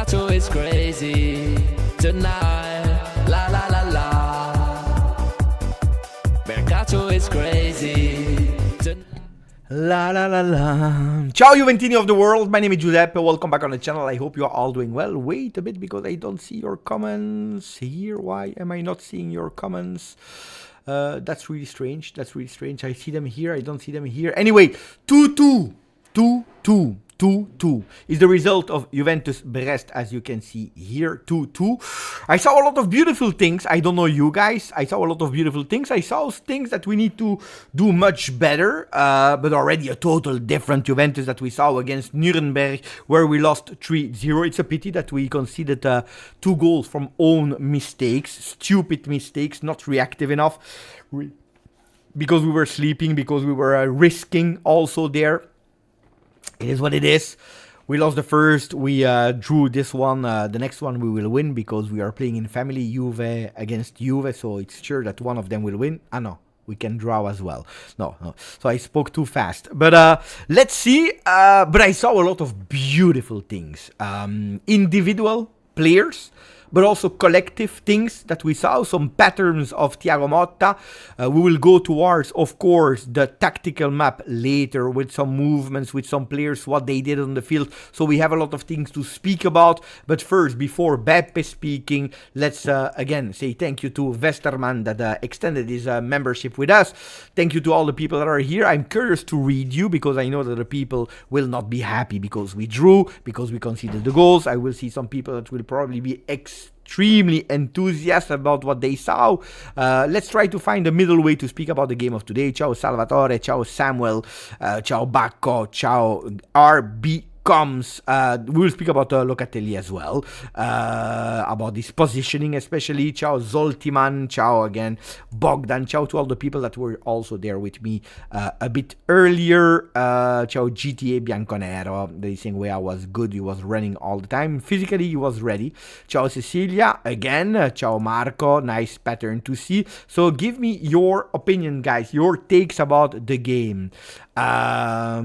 Mercato is crazy tonight. La la la la. Mercato is crazy tonight. La la la la. Ciao Juventini of the world, my name is Giuseppe, welcome back on the channel. I hope you are all doing well. Wait a bit because I don't see your comments here. Why am I not seeing your comments? That's really strange, I see them here, I don't see them here. Anyway, 2-2 is the result of Juventus Brest, as you can see here. 2-2. I saw a lot of beautiful things. I don't know you guys. I saw a lot of beautiful things. I saw things that we need to do much better. But already a total different Juventus that we saw against Nuremberg, where we lost 3-0. It's a pity that we conceded 2 goals from own mistakes. Stupid mistakes, not reactive enough. Because we were sleeping, because we were risking also there. It is what it is. We lost the first. We drew this one. The next one we will win because we are playing in family. Juve against Juve. So it's sure that one of them will win. Ah, no. We can draw as well. No. So I spoke too fast. But let's see. But I saw a lot of beautiful things. Individual players, but also collective things that we saw, some patterns of Thiago Motta. We will go towards, of course, the tactical map later with some movements, with some players, what they did on the field. So we have a lot of things to speak about. But first, before Beppe speaking, let's again say thank you to Westerman that extended his membership with us. Thank you to all the people that are here. I'm curious to read you because I know that the people will not be happy because we drew, because we conceded the goals. I will see some people that will probably be extremely enthusiastic about what they saw. Let's try to find a middle way to speak about the game of today. Ciao Salvatore, ciao Samuel, ciao Bacco, ciao RB Comes. We will speak about Locatelli as well, about his positioning especially. Ciao Zoltiman, ciao again Bogdan, ciao to all the people that were also there with me a bit earlier. Ciao GTA Bianconero, they saying where I was good, he was running all the time, physically he was ready. Ciao Cecilia again, ciao Marco, nice pattern to see. So give me your opinion guys, your takes about the game. Ciao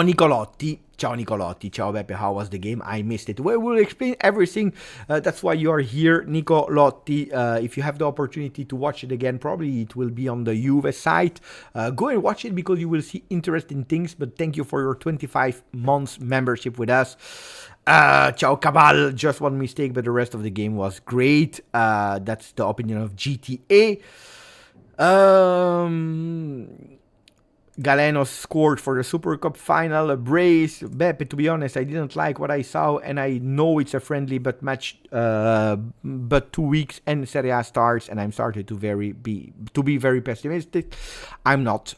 Nicolotti. Ciao Nicolotti, ciao Beppe, how was the game? I missed it. We will explain everything, that's why you are here, Nicolotti. If you have the opportunity to watch it again, probably it will be on the Juve site. Go and watch it because you will see interesting things, but thank you for your 25 months membership with us. Ciao Cabal, just one mistake, but the rest of the game was great. That's the opinion of GTA. Galeno scored for the Super Cup final, a brace. Beppe, to be honest, I didn't like what I saw, and I know it's a friendly but match, but 2 weeks and Serie A starts, and I'm starting to be very pessimistic. I'm not.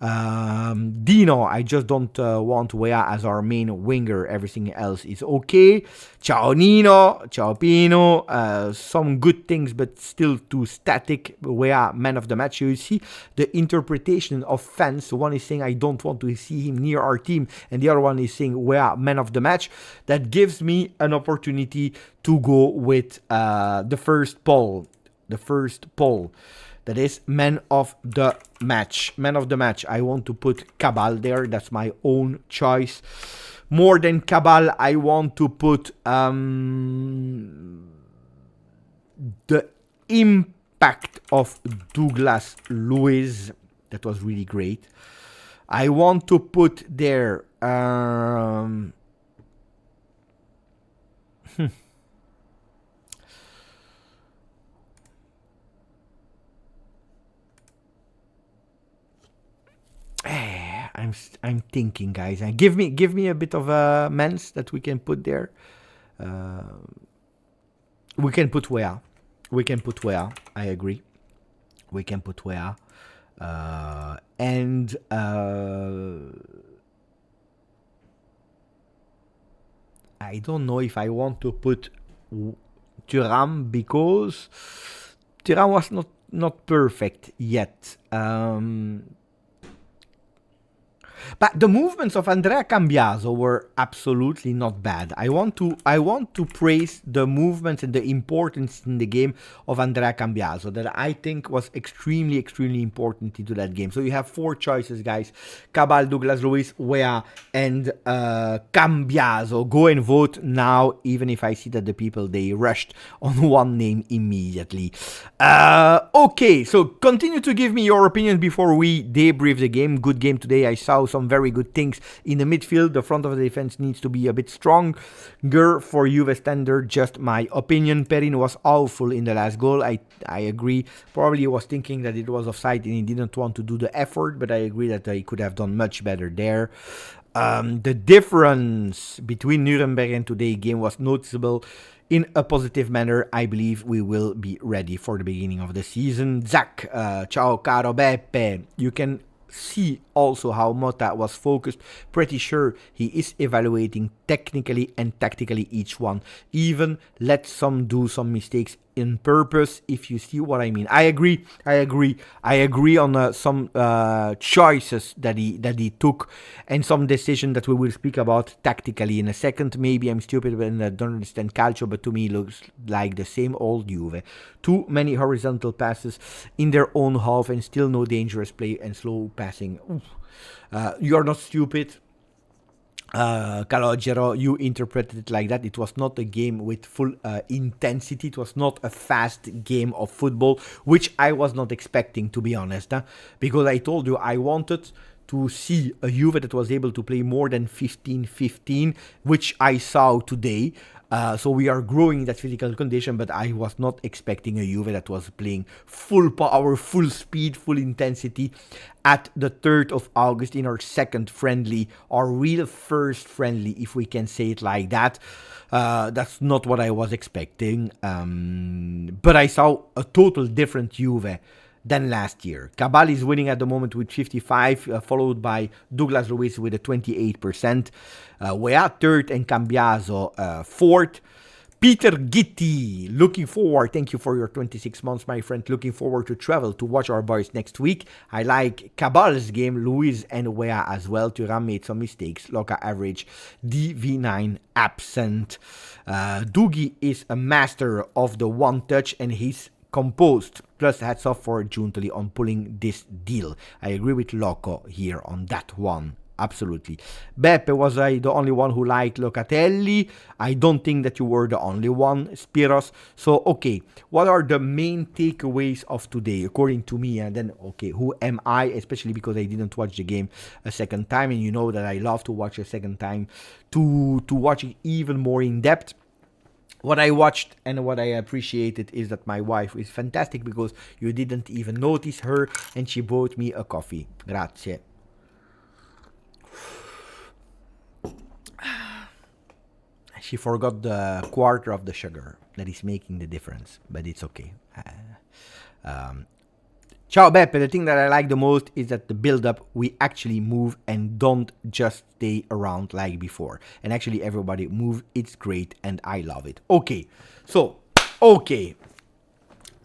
Dino, I just don't want Wea as our main winger. Everything else is okay. Ciao Nino, ciao Pino. Some good things, but still too static. Wea, man of the match. You see the interpretation of fans. One is saying I don't want to see him near our team, and the other one is saying Wea, man of the match. That gives me an opportunity to go with the first poll. That is man of the match. Man of the match. I want to put Cabal there. That's my own choice. More than Cabal, I want to put the impact of Douglas Luiz. That was really great. I want to put there I'm thinking, guys. Give me a bit of mens that we can put there. We can put Wea. I agree. We can put Wea. And I don't know if I want to put Thuram because Thuram was not perfect yet. But the movements of Andrea Cambiaso were absolutely not bad. I want to praise the movements and the importance in the game of Andrea Cambiaso that I think was extremely important into that game. So you have 4 choices, guys: Cabal, Douglas Luiz, Weah, and Cambiaso. Go and vote now, even if I see that the people, they rushed on one name immediately. Okay, so continue to give me your opinion before we debrief the game. Good game today. I saw some very good things in the midfield. The front of the defense needs to be a bit stronger for Juve standard. Just my opinion. Perin was awful in the last goal. I agree. Probably he was thinking that it was offside and he didn't want to do the effort, but I agree that he could have done much better there. The difference between Nuremberg and today's game was noticeable in a positive manner. I believe we will be ready for the beginning of the season. Zach, ciao caro Beppe. You can see also how Motta was focused. Pretty sure he is evaluating technically and tactically each one. Even let some do some mistakes in purpose, if you see what I mean. I agree on some choices that he took and some decision that we will speak about tactically in a second. Maybe I'm stupid and I don't understand calcio, but to me it looks like the same old Juve. Too many horizontal passes in their own half and still no dangerous play and slow passing. You're not stupid, Calogero, you interpreted it like that. It was not a game with full intensity. It was not a fast game of football, which I was not expecting, to be honest, because I told you I wanted to see a Juve that was able to play more than 15-15, which I saw today. So we are growing that physical condition, but I was not expecting a Juve that was playing full power, full speed, full intensity at the 3rd of August in our second friendly, our real first friendly, if we can say it like that. That's not what I was expecting, but I saw a total different Juve than last year. Cabal is winning at the moment with 55, followed by Douglas Luiz with a 28%. Weah 3rd and Cambiaso 4th. Peter Gitti, looking forward. Thank you for your 26 months, my friend. Looking forward to travel to watch our boys next week. I like Cabal's game, Luiz and Weah as well. Thuram made some mistakes. Loca average, DV9 absent. Doogie is a master of the one touch and he's composed. Plus, hats off for Giuntoli on pulling this deal. I agree with Loco here on that one. Absolutely. Beppe, was I the only one who liked Locatelli? I don't think that you were the only one, Spiros. So, okay, what are the main takeaways of today, according to me? And then, okay, who am I? Especially because I didn't watch the game a second time. And you know that I love to watch a second time to watch it even more in depth. What I watched and what I appreciated is that my wife is fantastic because you didn't even notice her and she bought me a coffee. Grazie. She forgot the quarter of the sugar that is making the difference, but it's okay. Ciao Beppe, the thing that I like the most is that the build-up, we actually move and don't just stay around like before. And actually everybody moves, it's great and I love it. Okay, so, okay.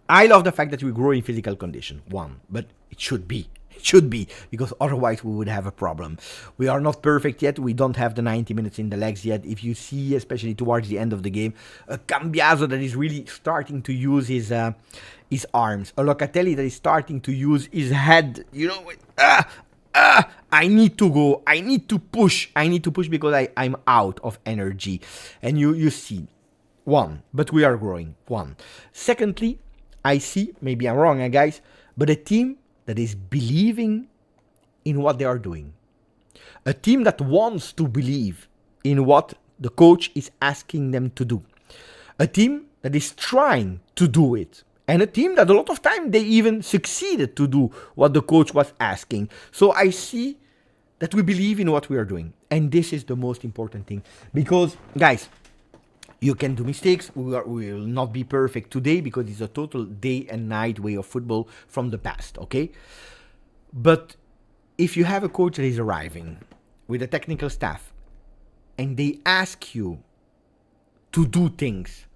I love the fact that we grow in physical condition, one, but it should be. It should be, because otherwise we would have a problem. We are not perfect yet. We don't have the 90 minutes in the legs yet. If you see, especially towards the end of the game, a Cambiaso that is really starting to use his arms. A Locatelli that is starting to use his head. You know, I need to go. I need to push. I need to push because I'm out of energy. And you see, one, but we are growing, one. Secondly, I see, maybe I'm wrong, guys, but a team that is believing in what they are doing. A team that wants to believe in what the coach is asking them to do. A team that is trying to do it. And a team that a lot of time they even succeeded to do what the coach was asking. So I see that we believe in what we are doing. And this is the most important thing. Because, guys, you can do mistakes. We will not be perfect today because it's a total day and night way of football from the past, okay? But if you have a coach that is arriving with a technical staff and they ask you to do things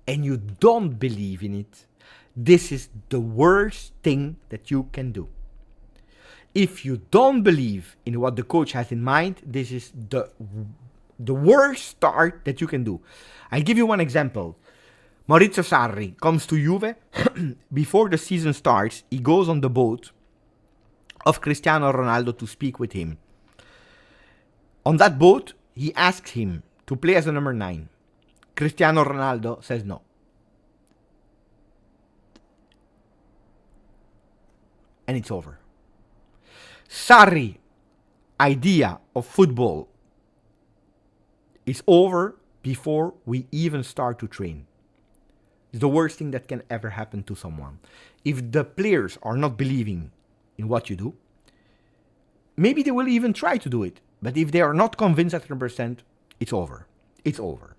and you don't believe in it, this is the worst thing that you can do. if you don't believe in what the coach has in mind, this is the worst start that you can do. I'll give you one example. Maurizio Sarri comes to Juve. Before the season starts, he goes on the boat of Cristiano Ronaldo to speak with him. On that boat, he asks him to play as a number 9. Cristiano Ronaldo says no. And it's over. Sarri idea of football is over before we even start to train. It's the worst thing that can ever happen to someone. If the players are not believing in what you do, maybe they will even try to do it. But if they are not convinced at 100%, it's over. It's over.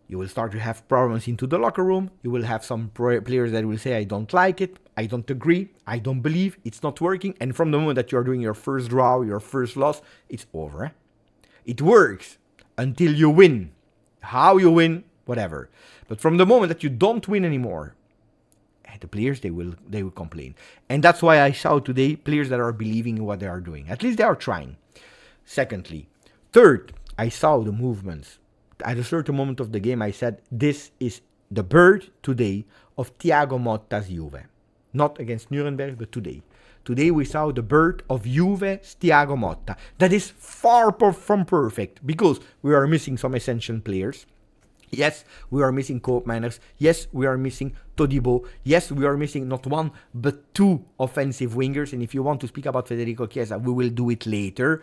You will start to have problems into the locker room. You will have some players that will say, I don't like it, I don't agree, I don't believe, it's not working. And from the moment that you are doing your first draw, your first loss, it's over. It works until you win. How you win, whatever. But from the moment that you don't win anymore, the players, they will complain. And that's why I saw today players that are believing in what they are doing. At least they are trying. Secondly. Third, I saw the movements. At a certain moment of the game, I said, this is the birth today of Thiago Motta's Juve. Not against Nuremberg, but today. Today we saw the birth of Juve's Thiago Motta. That is far from perfect, because we are missing some essential players. Yes, we are missing Koopmeiners. Yes, we are missing Todibo. Yes, we are missing not one, but 2 offensive wingers. And if you want to speak about Federico Chiesa, we will do it later.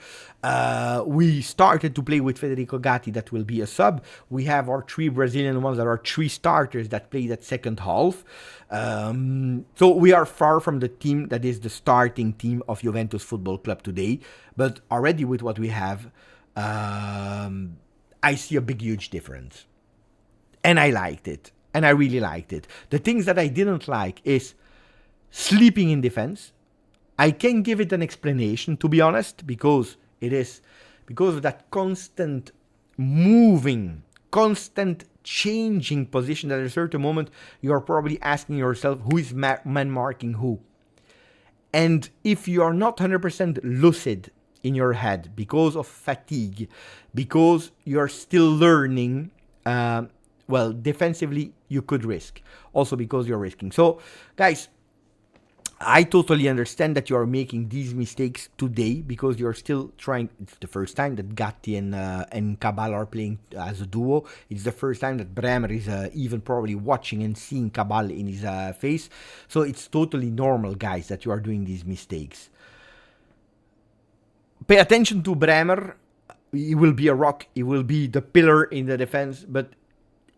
We started to play with Federico Gatti, that will be a sub. We have our 3 Brazilian ones that are 3 starters that play that second half. So we are far from the team that is the starting team of Juventus Football Club today. But already with what we have, I see a big, huge difference. And I liked it. And I really liked it. The things that I didn't like is sleeping in defense. I can give it an explanation, to be honest, because it is because of that constant moving, constant changing position that at a certain moment you are probably asking yourself who is man marking who. And if you are not 100% lucid in your head because of fatigue, because you're still learning, well, defensively, you could risk. Also because you're risking. So, guys, I totally understand that you are making these mistakes today because you're still trying. It's the first time that Gatti and Cabal are playing as a duo. It's the first time that Bremer is even probably watching and seeing Cabal in his face. So it's totally normal, guys, that you are doing these mistakes. Pay attention to Bremer. He will be a rock. He will be the pillar in the defense. But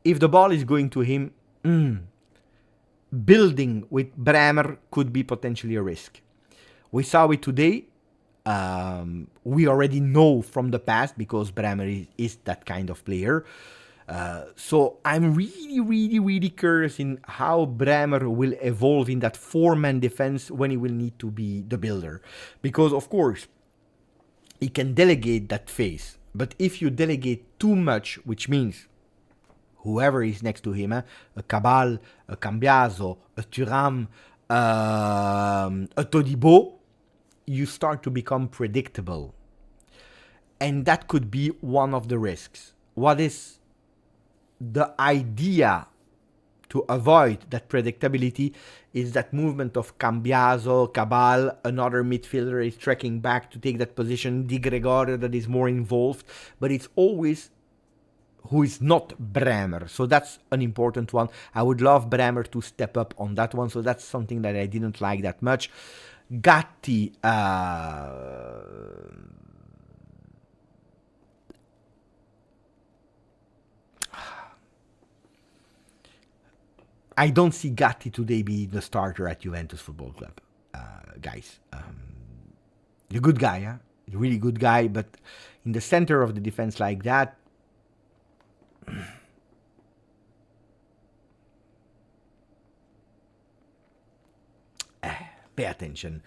if the ball is going to him, building with Bremer could be potentially a risk. We saw it today. We already know from the past because Bremer is that kind of player. So I'm really curious in how Bremer will evolve in that 4-man defense when he will need to be the builder. Because, of course, he can delegate that phase. But if you delegate too much, which means whoever is next to him, a Cabal, a Cambiaso, a Thuram, a Todibo, you start to become predictable. And that could be one of the risks. What is the idea to avoid that predictability is that movement of Cambiaso, Cabal, another midfielder is trekking back to take that position, Di Gregorio that is more involved, but it's always who is not Bremer. So that's an important one. I would love Bremer to step up on that one. So that's something that I didn't like that much. Gatti, I don't see Gatti today be the starter at Juventus Football Club. Guys, he's a good guy, huh? He's a really good guy, but in the center of the defense like that, pay attention.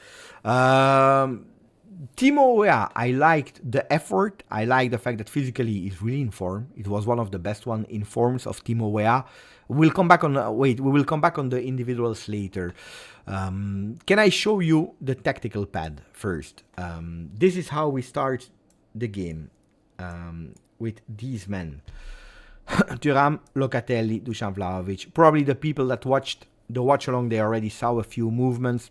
Timo Weah, I liked the effort. I like the fact that physically he's really in form. It was one of the best one in forms of Timo Weah. We'll come back on. We will come back on the individuals later. Can I show you the tactical pad first? This is how we start the game with these men: Thuram, Locatelli, Dusan Vlahovic. Probably the people that watched the watch along, they already saw a few movements.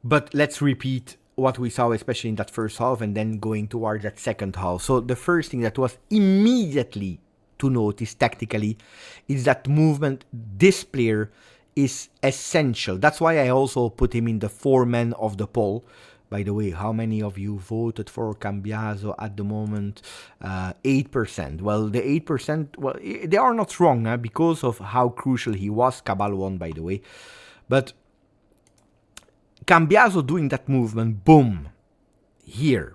But let's repeat what we saw, especially in that first half, and then going towards that second half. So the first thing that was immediately to notice tactically is that movement. This player is essential. That's why I also put him in the 4 men of the poll. By the way, how many of you voted for Cambiaso at the moment? 8%. Well, the 8%, well, they are not wrong because of how crucial he was. Cabal won, by the way. But Cambiaso doing that movement, boom, here.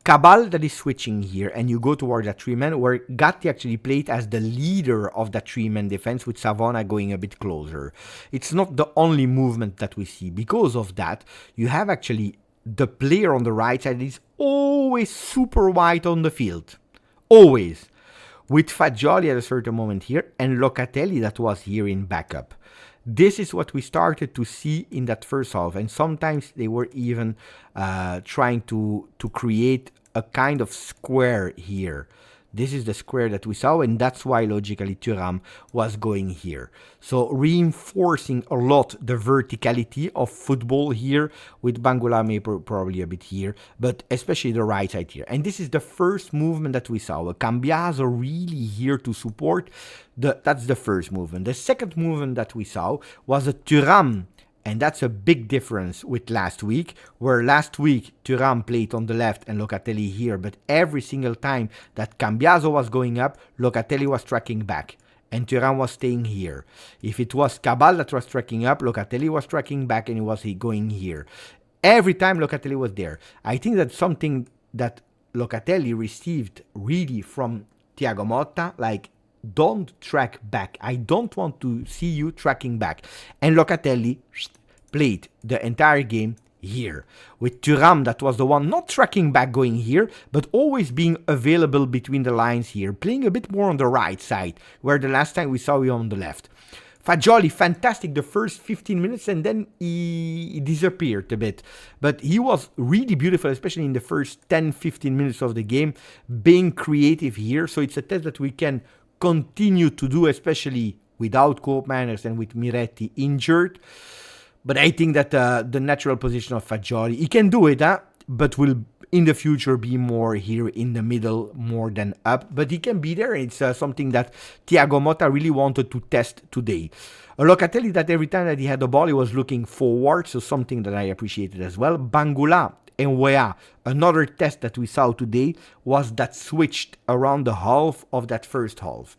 Cabal that is switching here, and you go towards that 3-man, where Gatti actually played as the leader of that 3-man defense, with Savona going a bit closer. It's not the only movement that we see. Because of that, you have actually the player on the right side that is always super wide on the field. Always. With Fagioli at a certain moment here, and Locatelli that was here in backup. This is what we started to see in that first half, and sometimes they were even trying to create a kind of square here. This is the square that we saw, and that's why logically Thuram was going here. So reinforcing a lot the verticality of football here, with Bangula maybe probably a bit here, but especially the right side here. And this is the first movement that we saw. Cambiaso really here to support. That's the first movement. The second movement that we saw was a Thuram. And that's a big difference with last week, where last week Thuram played on the left and Locatelli here, but every single time that Cambiaso was going up, Locatelli was tracking back, and Thuram was staying here. If it was Cabal that was tracking up, Locatelli was tracking back and he was going here. Every time Locatelli was there. I think that's something that Locatelli received really from Thiago Motta, like, don't track back. I don't want to see you tracking back. And Locatelli played the entire game here. With Thuram, that was the one not tracking back going here, but always being available between the lines here. Playing a bit more on the right side, where the last time we saw you on the left. Fagioli, fantastic the first 15 minutes, and then he disappeared a bit. But he was really beautiful, especially in the first 10-15 minutes of the game, being creative here. So it's a test that we can continue to do, especially without Koopmeiners and with Miretti injured. But I think that the natural position of Fagioli, he can do it, but will in the future be more here in the middle more than up. But he can be there. It's something that Thiago Motta really wanted to test today. Locatelli, that every time that he had the ball, he was looking forward, so something that I appreciated as well. Bangula and Weah, another test that we saw today, was that switched around the half of that first half.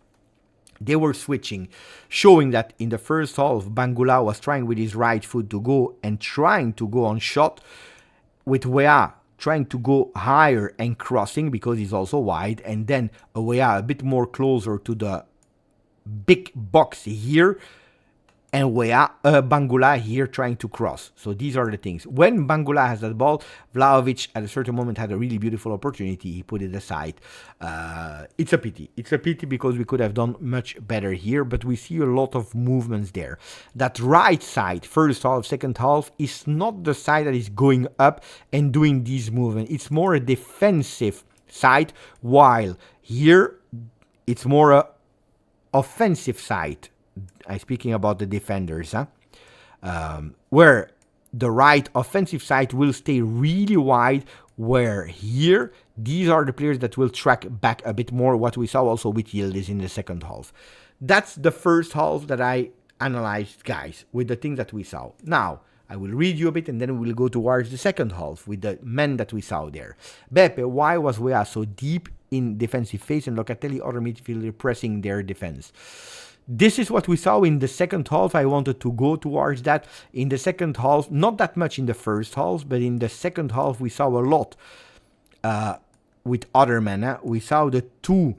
They were switching, showing that in the first half, Bangula was trying with his right foot to go and trying to go on shot, with Weah trying to go higher and crossing because he's also wide, and then Weah a bit more closer to the big box here, and Bangula here trying to cross. So these are the things. When Bangula has that ball, Vlahovic at a certain moment had a really beautiful opportunity. He put it aside. It's a pity. It's a pity because we could have done much better here, but we see a lot of movements there. That right side, first half, second half, is not the side that is going up and doing these movements. It's more a defensive side, while here it's more a offensive side. I'm speaking about the defenders, where the right offensive side will stay really wide, where here, these are the players that will track back a bit more, what we saw also with Yildiz in the second half. That's the first half that I analyzed, guys, with the things that we saw. Now, I will read you a bit and then we'll go towards the second half with the men that we saw there. Beppe, why was Weah so deep in defensive phase and Locatelli other midfielder pressing their defense? This is what we saw in the second half. I wanted to go towards that. In the second half, not that much in the first half, but in the second half we saw a lot with other men. We saw the two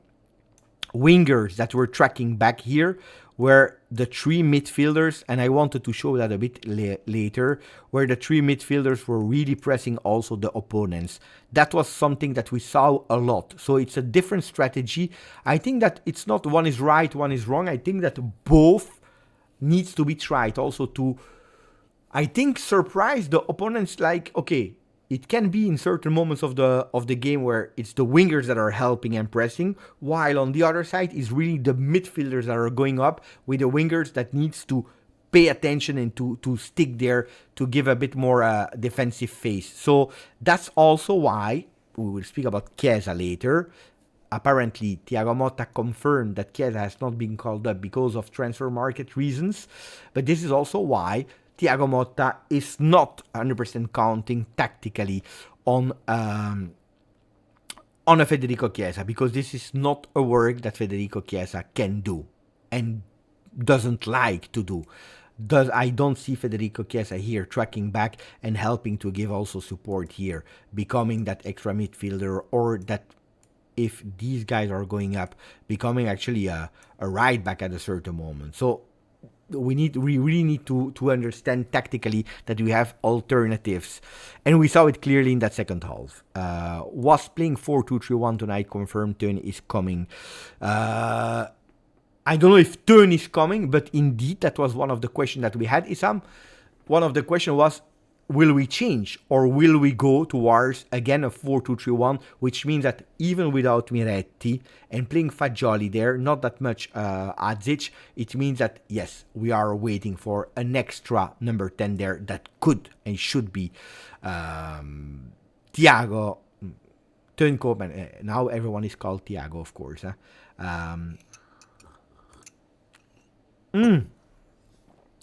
wingers that were tracking back here were the three midfielders, and I wanted to show that a bit later, where the three midfielders were really pressing also the opponents. That was something that we saw a lot. So it's a different strategy. I think that it's not one is right, one is wrong. I think that both needs to be tried also to, I think, surprise the opponents. Like, okay, it can be in certain moments of the game where it's the wingers that are helping and pressing, while on the other side is really the midfielders that are going up with the wingers that needs to pay attention and to stick there to give a bit more defensive face. So that's also why we will speak about Chiesa later. Apparently, Thiago Motta confirmed that Chiesa has not been called up because of transfer market reasons, but this is also why Thiago Motta is not 100% counting tactically on a Federico Chiesa, because this is not a work that Federico Chiesa can do and doesn't like to do. I don't see Federico Chiesa here tracking back and helping to give also support here, becoming that extra midfielder, or that if these guys are going up, becoming actually a right back at a certain moment. So we really need to understand tactically that we have alternatives, and we saw it clearly in that second half. Was playing 4-2-3-1 tonight, confirmed Teun is coming. I don't know if Teun is coming, but indeed that was one of the questions that we had, Isam. One of the questions was, will we change or will we go towards again a 4-2-3-1, which means that even without Miretti and playing Fagioli there, not that much Adzic, it means that yes, we are waiting for an extra number 10 there that could and should be Thiago Teun. Now everyone is called Thiago, of course.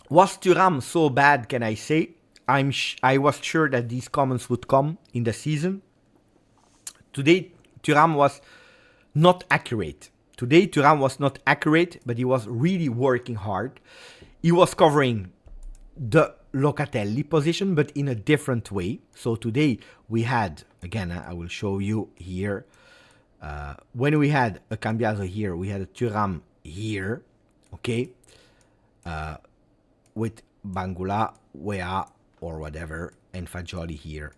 Was Thuram so bad, can I say? I was sure that these comments would come in the season. Today, Thuram was not accurate. But he was really working hard. He was covering the Locatelli position, but in a different way. So today we had, again, I will show you here. When we had a Cambiaso here, we had a Thuram here, okay? With Bangula, Wea, or whatever, and Fagioli here.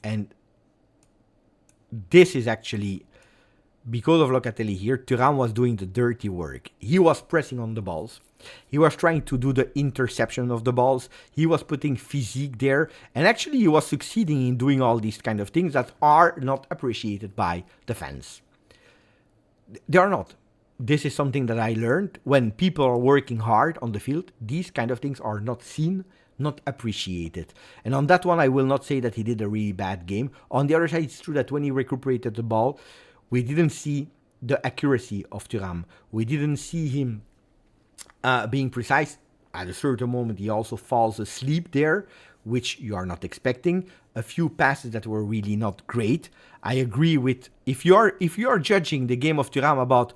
And this is actually, because of Locatelli here, Thuram was doing the dirty work. He was pressing on the balls. He was trying to do the interception of the balls. He was putting physique there. And actually, he was succeeding in doing all these kind of things that are not appreciated by the fans. They are not. This is something that I learned. When people are working hard on the field, these kind of things are not seen, not appreciated. And on that one, I will not say that he did a really bad game. On the other side, it's true that when he recuperated the ball, we didn't see the accuracy of Thuram. We didn't see him being precise. At a certain moment, he also falls asleep there, which you are not expecting. A few passes that were really not great. I agree with, if you are judging the game of Thuram about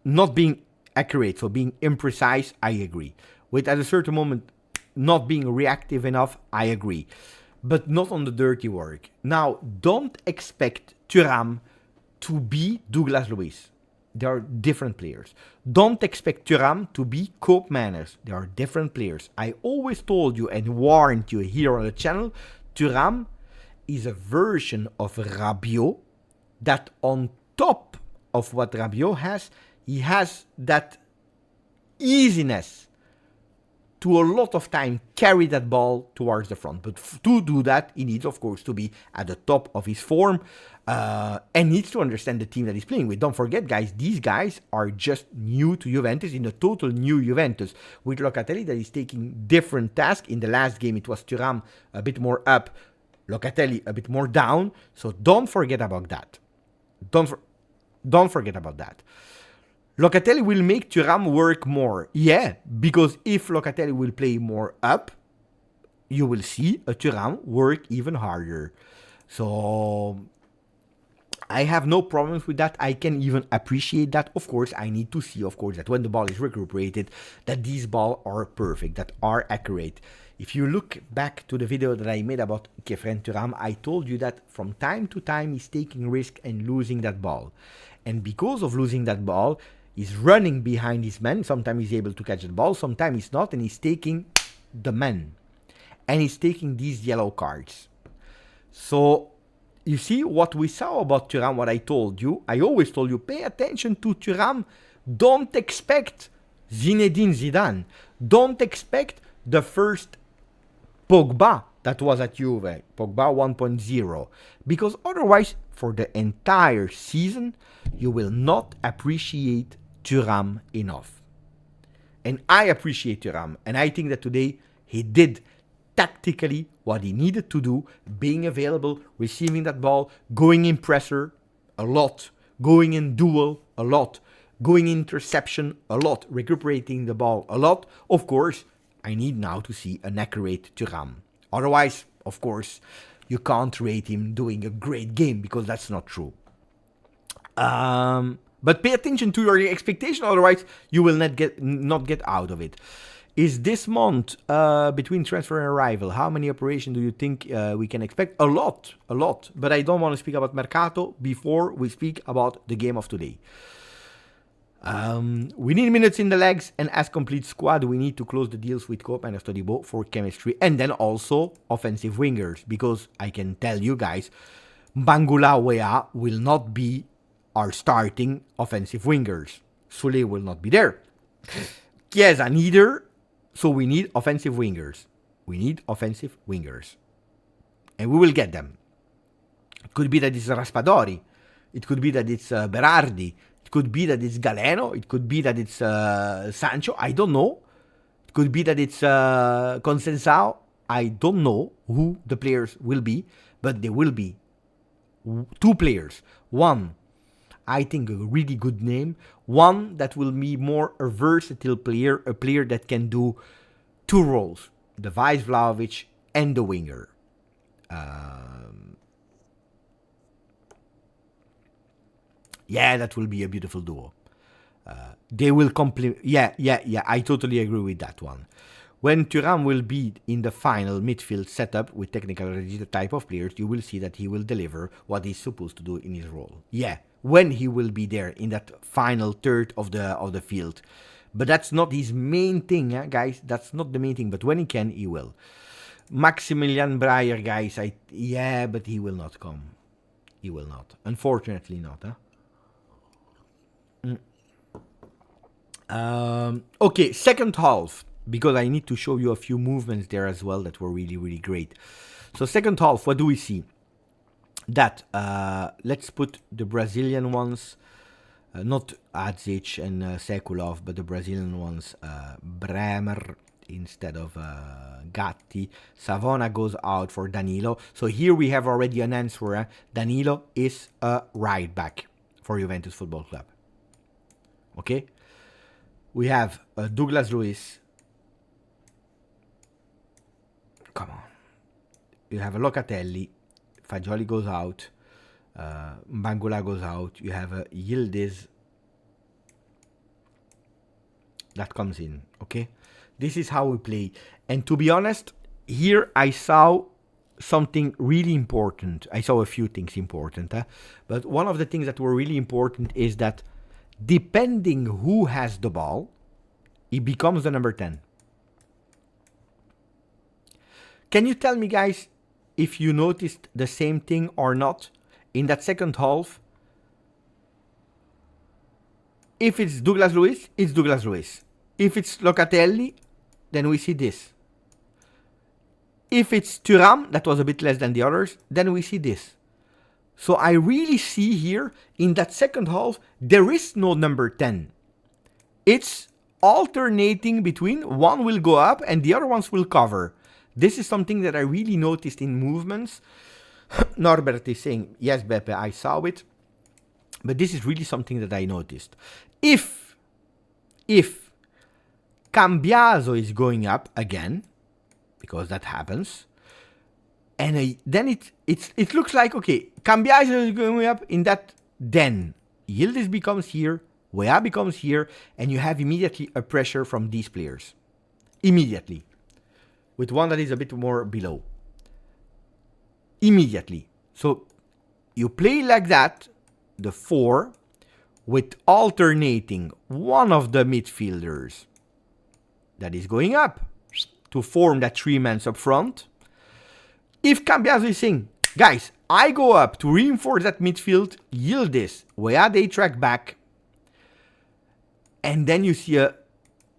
not being accurate, so being imprecise, I agree. With at a certain moment not being reactive enough, I agree. But not on the dirty work. Now, don't expect Thuram to be Douglas Luiz. They are different players. Don't expect Thuram to be Koop Manners. They are different players. I always told you and warned you here on the channel, Thuram is a version of Rabiot that on top of what Rabiot has, he has that easiness to a lot of time carry that ball towards the front. But to do that, he needs, of course, to be at the top of his form and needs to understand the team that he's playing with. Don't forget, guys, these guys are just new to Juventus, in a total new Juventus. With Locatelli, that is taking different tasks. In the last game, it was Thuram a bit more up, Locatelli a bit more down. So don't forget about that. Don't forget about that. Locatelli will make Thuram work more. Yeah, because if Locatelli will play more up, you will see a Thuram work even harder. So I have no problems with that. I can even appreciate that. Of course, I need to see, of course, that when the ball is recuperated, that these balls are perfect, that are accurate. If you look back to the video that I made about Kefren Thuram, I told you that from time to time he's taking risk and losing that ball. And because of losing that ball, he's running behind his man. Sometimes he's able to catch the ball, sometimes he's not, and he's taking the man. And he's taking these yellow cards. So you see what we saw about Thuram, what I told you. I always told you, pay attention to Thuram. Don't expect Zinedine Zidane. Don't expect the first Pogba that was at Juve, Pogba 1.0. Because otherwise, for the entire season, you will not appreciate Thuram enough. And I appreciate Thuram. And I think that today he did tactically what he needed to do, being available, receiving that ball, going in pressure a lot, going in duel a lot, going in interception a lot, recuperating the ball a lot. Of course, I need now to see an accurate Thuram. Otherwise, of course, you can't rate him doing a great game because that's not true. But pay attention to your expectation, otherwise you will not get out of it. Is this month between transfer and arrival, how many operations do you think we can expect? A lot. But I don't want to speak about Mercato before we speak about the game of today. We need minutes in the legs, and as complete squad, we need to close the deals with Cope and Astodibo for chemistry, and then also offensive wingers, because I can tell you guys, Bangula Wea will not be our starting offensive wingers. Sule will not be there. Chiesa neither. So we need offensive wingers. And we will get them. It could be that it's Raspadori. It could be that it's Berardi. It could be that it's Galeno. It could be that it's Sancho. I don't know. It could be that it's Consensao. I don't know who the players will be. But there will be two players. One, I think a really good name. One that will be more a versatile player, a player that can do two roles, the vice Vlahovic and the winger. Yeah, that will be a beautiful duo. They will complement. Yeah, I totally agree with that one. When Thuram will be in the final midfield setup with technical register type of players, you will see that he will deliver what he's supposed to do in his role. Yeah, when he will be there in that final third of the field. But that's not his main thing, guys. That's not the main thing. But when he can, he will. Maximilian Breyer, guys. Yeah, but he will not come. He will not. Unfortunately not. Okay, second half. Because I need to show you a few movements there as well that were really, really great. So second half, what do we see? That, let's put the Brazilian ones, not Adzic and Sekulov, but the Brazilian ones, Bremer instead of Gatti. Savona goes out for Danilo. So here we have already an answer. Danilo is a right back for Juventus Football Club. Okay? We have Douglas Luiz. Come on. You have a Locatelli. Fagioli goes out. Bangula goes out. You have a Yildiz that comes in. Okay? This is how we play. And to be honest, here I saw something really important. I saw a few things important. But one of the things that were really important is that depending who has the ball, he becomes the number 10. Can you tell me, guys, if you noticed the same thing or not in that second half? If it's Douglas Luiz, it's Douglas Luiz. If it's Locatelli, then we see this. If it's Thuram, that was a bit less than the others, then we see this. So I really see here, in that second half, there is no number 10. It's alternating between one will go up and the other ones will cover. This is something that I really noticed in movements. Norbert is saying, yes, Beppe, I saw it. But this is really something that I noticed. If Cambiaso is going up again, because that happens, and then it looks like, okay, Cambiaso is going up in that. Then Yildiz becomes here, Weah becomes here, and you have immediately a pressure from these players. Immediately. With one that is a bit more below. Immediately. So you play like that, the 4, with alternating one of the midfielders that is going up to form that 3-man up front. If Cambiaso is saying, guys, I go up to reinforce that midfield, Yildiz, Weah, they track back, and then you see a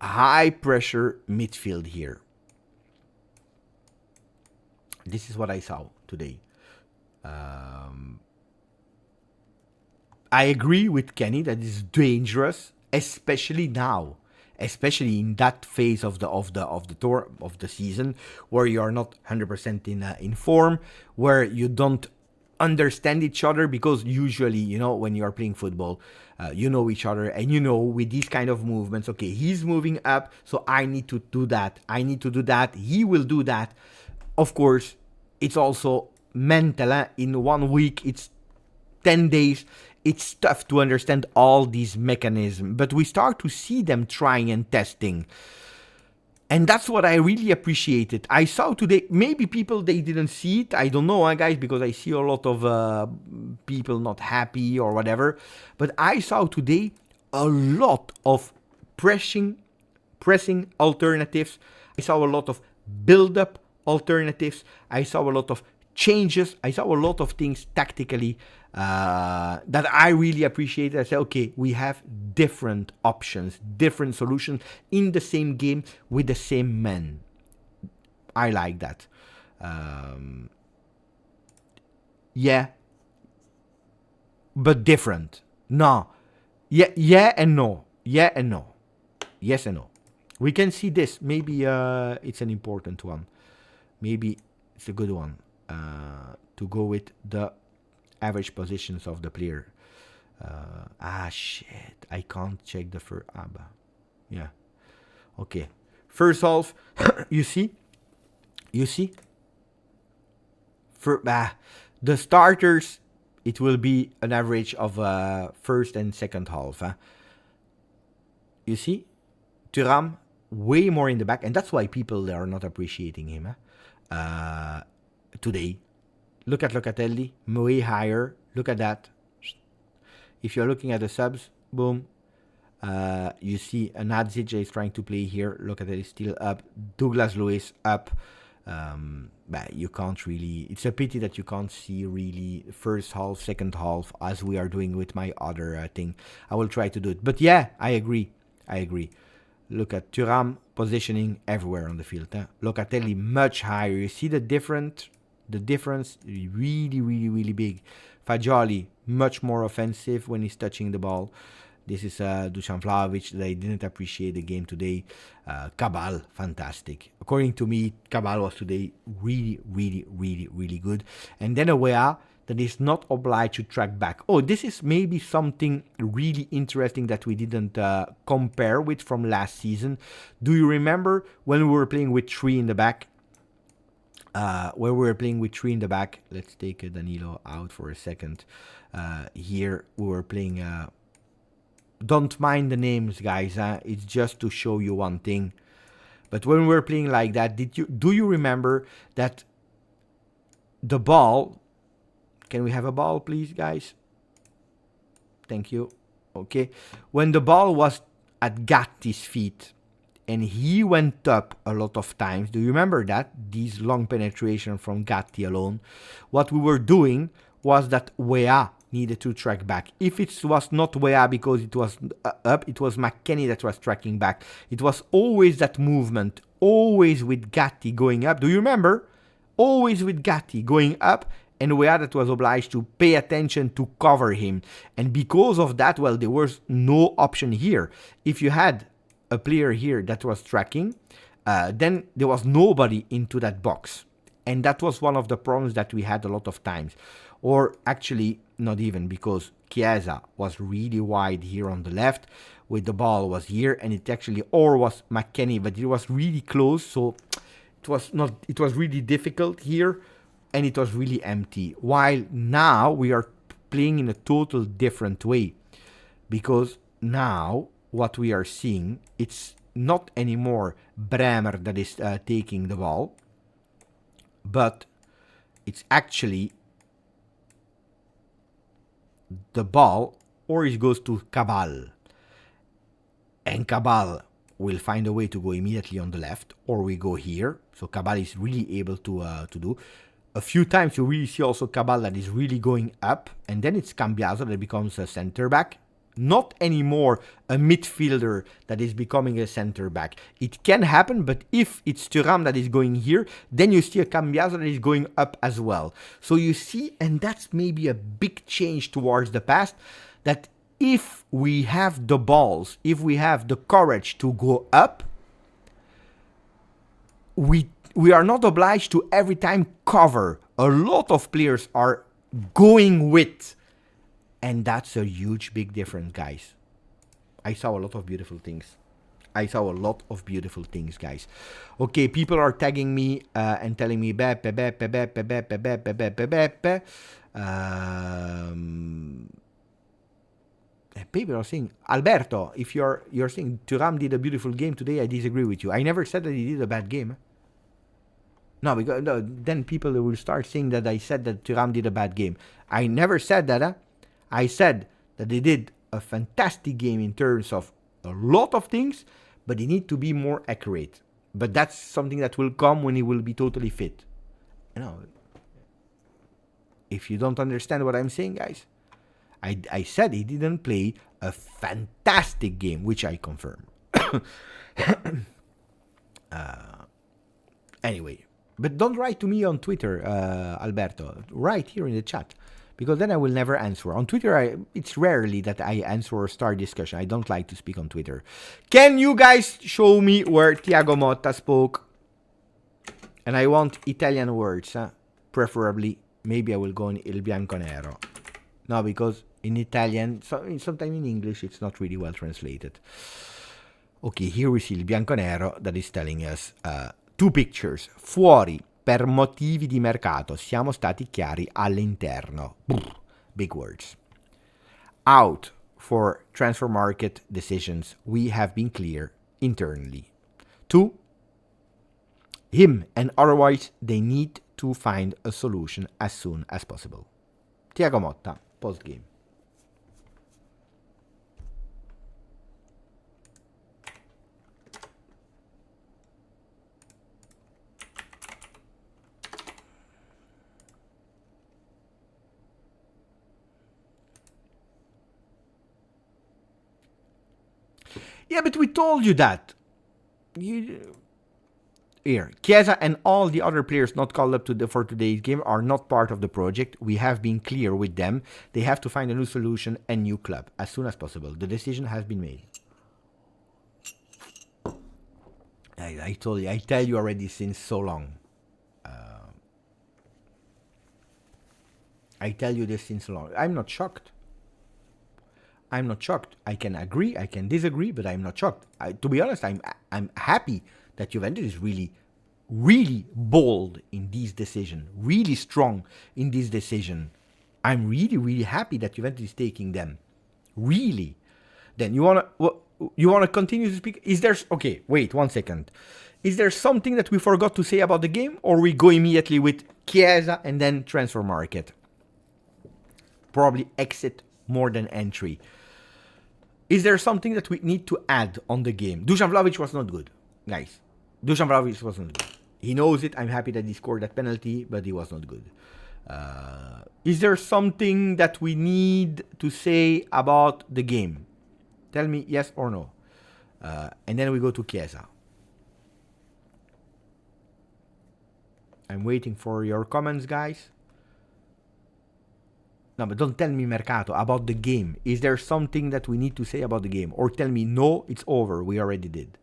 high pressure midfield here. This is what I saw today. I agree with Kenny that it's dangerous, especially now, especially in that phase of the tour of the season where you are not 100% in form, where you don't understand each other, because usually, you know, when you are playing football, you know each other, and you know with these kind of movements, okay, he's moving up, so I need to do that. I need to do that. He will do that. Of course, it's also mental. In 1 week, it's 10 days. It's tough to understand all these mechanisms, but we start to see them trying and testing. And that's what I really appreciated. I saw today, maybe people, they didn't see it. I don't know, guys, because I see a lot of people not happy or whatever. But I saw today a lot of pressing alternatives. I saw a lot of build-up alternatives. I saw a lot of changes. I saw a lot of things tactically that I really appreciated. I said, okay, we have different options, different solutions in the same game with the same men. I like that. Yeah, but different. No. Yeah and no. Yeah and no. Yes and no. We can see this. Maybe it's an important one. Maybe it's a good one to go with the average positions of the player. Shit. I can't check the first. Yeah. Okay. First half, you see? For the starters, it will be an average of first and second half. You see? Thuram, way more in the back, and that's why people are not appreciating him today. Look at Locatelli, way higher. Look at that. If you're looking at the subs, boom. You see Nadzic is trying to play here. Locatelli is still up. Douglas Luiz up. But you can't really... It's a pity that you can't see really first half, second half, as we are doing with my other thing. I will try to do it. But yeah, I agree. Look at Thuram positioning everywhere on the field. Locatelli much higher. You see the difference really, really, really big. Fagioli much more offensive when he's touching the ball. This is Dusan Vlahovic. They didn't appreciate the game today. Cabal, fantastic. According to me, Cabal was today really, really, really, really good. And then a Weah that is not obliged to track back. Oh, this is maybe something really interesting that we didn't compare with from last season. Do you remember when we were playing with 3 in the back? Let's take Danilo out for a second. Here we were playing... don't mind the names, guys. It's just to show you one thing. But when we were playing like that, do you remember that the ball... Can we have a ball, please, guys? Thank you. Okay. When the ball was at Gatti's feet and he went up a lot of times, do you remember that? These long penetration from Gatti alone. What we were doing was that Weah needed to track back. If it was not Weah because it was up, it was McKennie that was tracking back. It was always that movement, always with Gatti going up. Do you remember? Always with Gatti going up, and Weah that was obliged to pay attention to cover him. And because of that, well, there was no option here. If you had a player here that was tracking, then there was nobody into that box. And that was one of the problems that we had a lot of times. Or actually, not even, because Chiesa was really wide here on the left, with the ball was here, and it actually, or was McKennie, but it was really close, so it was really difficult here. and it was really empty. While now we are playing in a total different way, because now what we are seeing, it's not anymore Bremer that is taking the ball, but it's actually the ball, or it goes to Cabal, and Cabal will find a way to go immediately on the left, or we go here. So Cabal is really able to do. A few times you really see also Cabal that is really going up, and then it's Cambiaso that becomes a center back. Not anymore a midfielder that is becoming a center back. It can happen, but if it's Thuram that is going here, then you see a Cambiaso that is going up as well. So you see, and that's maybe a big change towards the past, that if we have the balls, if we have the courage to go up, we are not obliged to every time cover. A lot of players are going with. And that's a huge, big difference, guys. I saw a lot of beautiful things. Guys. Okay, people are tagging me and telling me Beppe. People are saying, Alberto, if you're saying Thuram did a beautiful game today, I disagree with you. I never said that he did a bad game. No, because then people will start saying that I said that Thuram did a bad game. I never said that. I said that they did a fantastic game in terms of a lot of things, but they need to be more accurate. But that's something that will come when he will be totally fit. You know, if you don't understand what I'm saying, guys, I said he didn't play a fantastic game, which I confirm. Anyway, but don't write to me on Twitter, Alberto. Write here in the chat, because then I will never answer. On Twitter, it's rarely that I answer or start discussion. I don't like to speak on Twitter. Can you guys show me where Thiago Motta spoke? And I want Italian words, preferably. Maybe I will go in Il Bianconero. No, because in Italian, sometimes in English, it's not really well translated. Okay, here we see Il Bianconero that is telling us two pictures. Fuori per motivi di mercato. Siamo stati chiari all'interno. Big words. Out for transfer market decisions. We have been clear internally. Two, him and otherwise they need to find a solution as soon as possible. Thiago Motta, post-game. Yeah, but we told you that. Here, Chiesa and all the other players not called up for today's game are not part of the project. We have been clear with them. They have to find a new solution and new club as soon as possible. The decision has been made. I told you. I tell you already since so long. I tell you this since so long. I'm not shocked. I'm not shocked. I can agree, I can disagree, but I'm not shocked. To be honest, I'm happy that Juventus is really, really bold in this decision, really strong in this decision. I'm really, really happy that Juventus is taking them. Really. Then you wanna continue to speak? Okay, wait 1 second. Is there something that we forgot to say about the game, or we go immediately with Chiesa and then transfer market? Probably exit more than entry. Is there something that we need to add on the game? Dusan Vlahovic was not good, guys. Dusan Vlahovic was not good. He knows it. I'm happy that he scored that penalty, but he was not good. Is there something that we need to say about the game? Tell me yes or no. And then we go to Chiesa. I'm waiting for your comments, guys. No, but don't tell me Mercato, about the game. Is there something that we need to say about the game? Or tell me, no, it's over. We already did.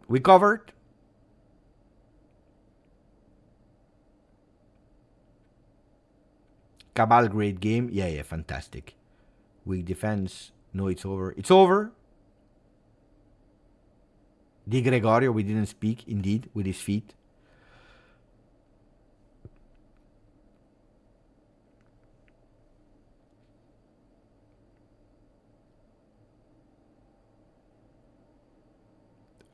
We covered. Cabal, great game. Yeah, fantastic. Weak defense. No, it's over. It's over. Di Gregorio, we didn't speak, indeed, with his feet.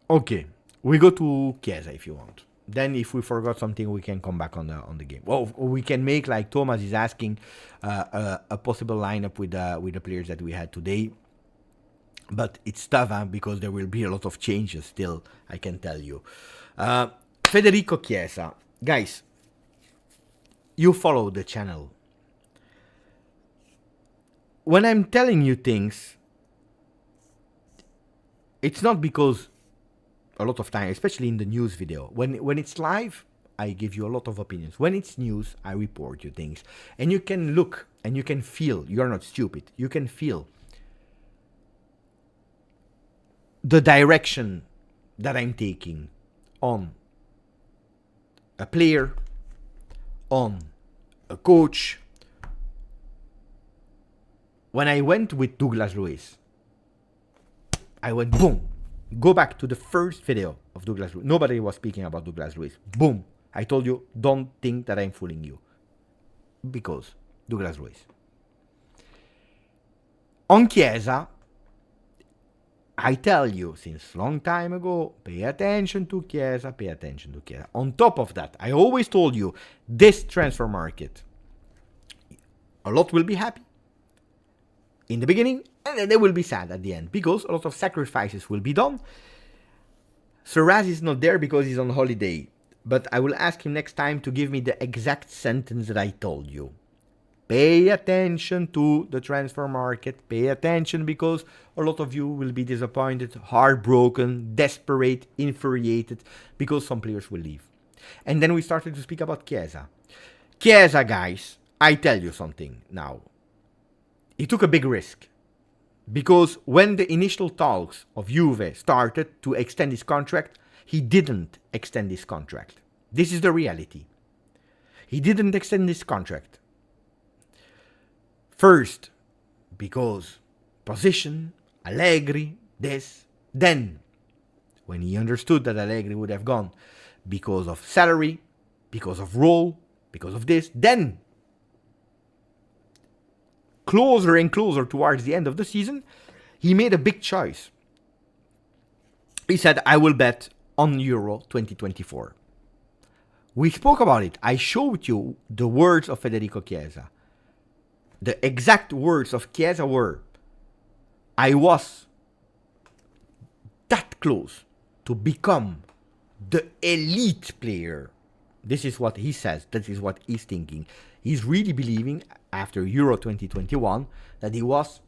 Okay, we go to Chiesa if you want. Then if we forgot something, we can come back on the game. Well, we can make, like Thomas is asking, a possible lineup with the players that we had today. But it's tough, because there will be a lot of changes still, I can tell you. Federico Chiesa. Guys, you follow the channel. When I'm telling you things, it's not because a lot of time, especially in the news video. When it's live, I give you a lot of opinions. When it's news, I report you things. And you can look and you can feel. You're not stupid. You can feel the direction that I'm taking on a player, on a coach. When I went with Douglas Luiz, I went boom. Go back to the first video of Douglas Luiz. Nobody was speaking about Douglas Luiz. Boom. I told you, don't think that I'm fooling you. Because Douglas Luiz. On Chiesa, I tell you since long time ago, pay attention to Chiesa, pay attention to Chiesa. On top of that, I always told you, this transfer market, a lot will be happy in the beginning, and then they will be sad at the end, because a lot of sacrifices will be done. Serraz is not there because he's on holiday, but I will ask him next time to give me the exact sentence that I told you. Pay attention to the transfer market. Pay attention, because a lot of you will be disappointed, heartbroken, desperate, infuriated, because some players will leave. And then we started to speak about Chiesa. Chiesa, guys, I tell you something now. He took a big risk, because when the initial talks of Juve started to extend his contract, he didn't extend his contract. This is the reality. He didn't extend his contract. First, because position, Allegri, this. Then, when he understood that Allegri would have gone because of salary, because of role, because of this, then, closer and closer towards the end of the season, he made a big choice. He said, I will bet on Euro 2024. We spoke about it. I showed you the words of Federico Chiesa. The exact words of Chiesa were, I was that close to become the elite player. This is what he says. That is what he's thinking. He's really believing, after Euro 2021, that he was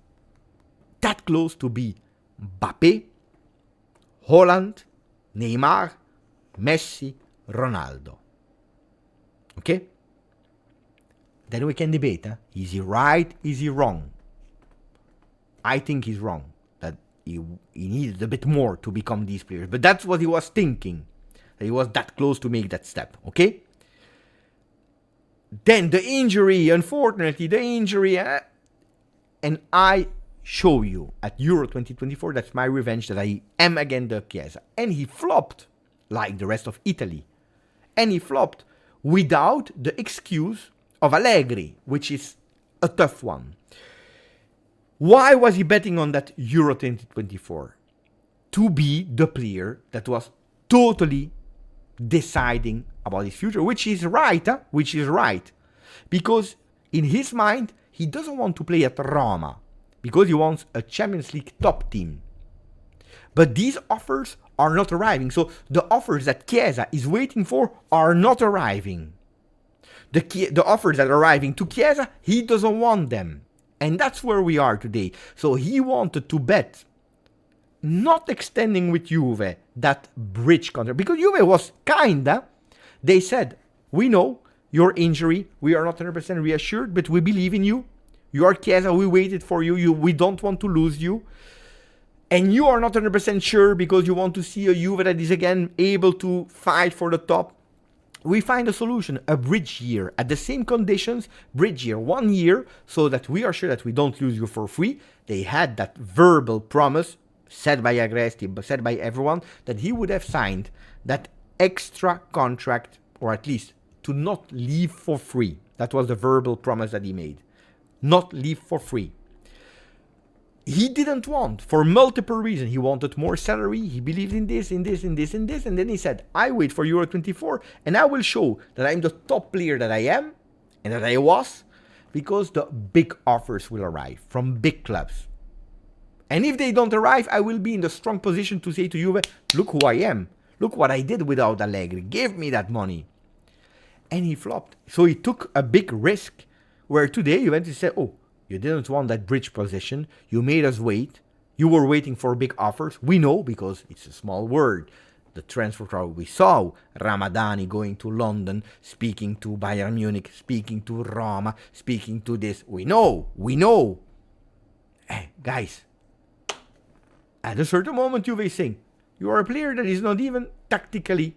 that close to be Mbappé, Holland, Neymar, Messi, Ronaldo. Okay? Then we can debate. Is he right? Is he wrong? I think he's wrong. That he needed a bit more to become these players. But that's what he was thinking. That he was that close to make that step. Okay? Then the injury, unfortunately, and I show you at Euro 2024, that's my revenge, that I am again the Chiesa. And he flopped, like the rest of Italy. And he flopped without the excuse of Allegri, which is a tough one. Why was he betting on that Euro 2024? To be the player that was totally deciding about his future, which is right, which is right. Because in his mind, he doesn't want to play at Roma, because he wants a Champions League top team. But these offers are not arriving. So the offers that Chiesa is waiting for are not arriving. The offers that are arriving to Chiesa, he doesn't want them. And that's where we are today. So he wanted to bet, not extending with Juve that bridge contract. Because Juve was kinda, they said, we know your injury, we are not 100% reassured, but we believe in you. You are Chiesa, we waited for you, we don't want to lose you. And you are not 100% sure because you want to see a Juve that is again able to fight for the top. We find a solution, a bridge year, at the same conditions, bridge year, 1 year, so that we are sure that we don't lose you for free. They had that verbal promise, said by Agresti, but said by everyone, that he would have signed that extra contract, or at least to not leave for free. That was the verbal promise that he made. Not leave for free. he didn't want, for multiple reasons. He wanted more salary. He believed in this, in this, in this, in this. And then he said, I wait for Euro 24 and I will show that I'm the top player that I am and that I was, because the big offers will arrive from big clubs. And if they don't arrive, I will be in the strong position to say to Juve, look who I am. Look what I did without Allegri. Give me that money. And he flopped. So he took a big risk, where today Juventus said, oh, you didn't want that bridge position. You made us wait. You were waiting for big offers. We know, because it's a small word. The transfer crowd, we saw Ramadani going to London, speaking to Bayern Munich, speaking to Roma, speaking to this. We know. Hey, guys, at a certain moment, Juve is saying, you are a player that is not even tactically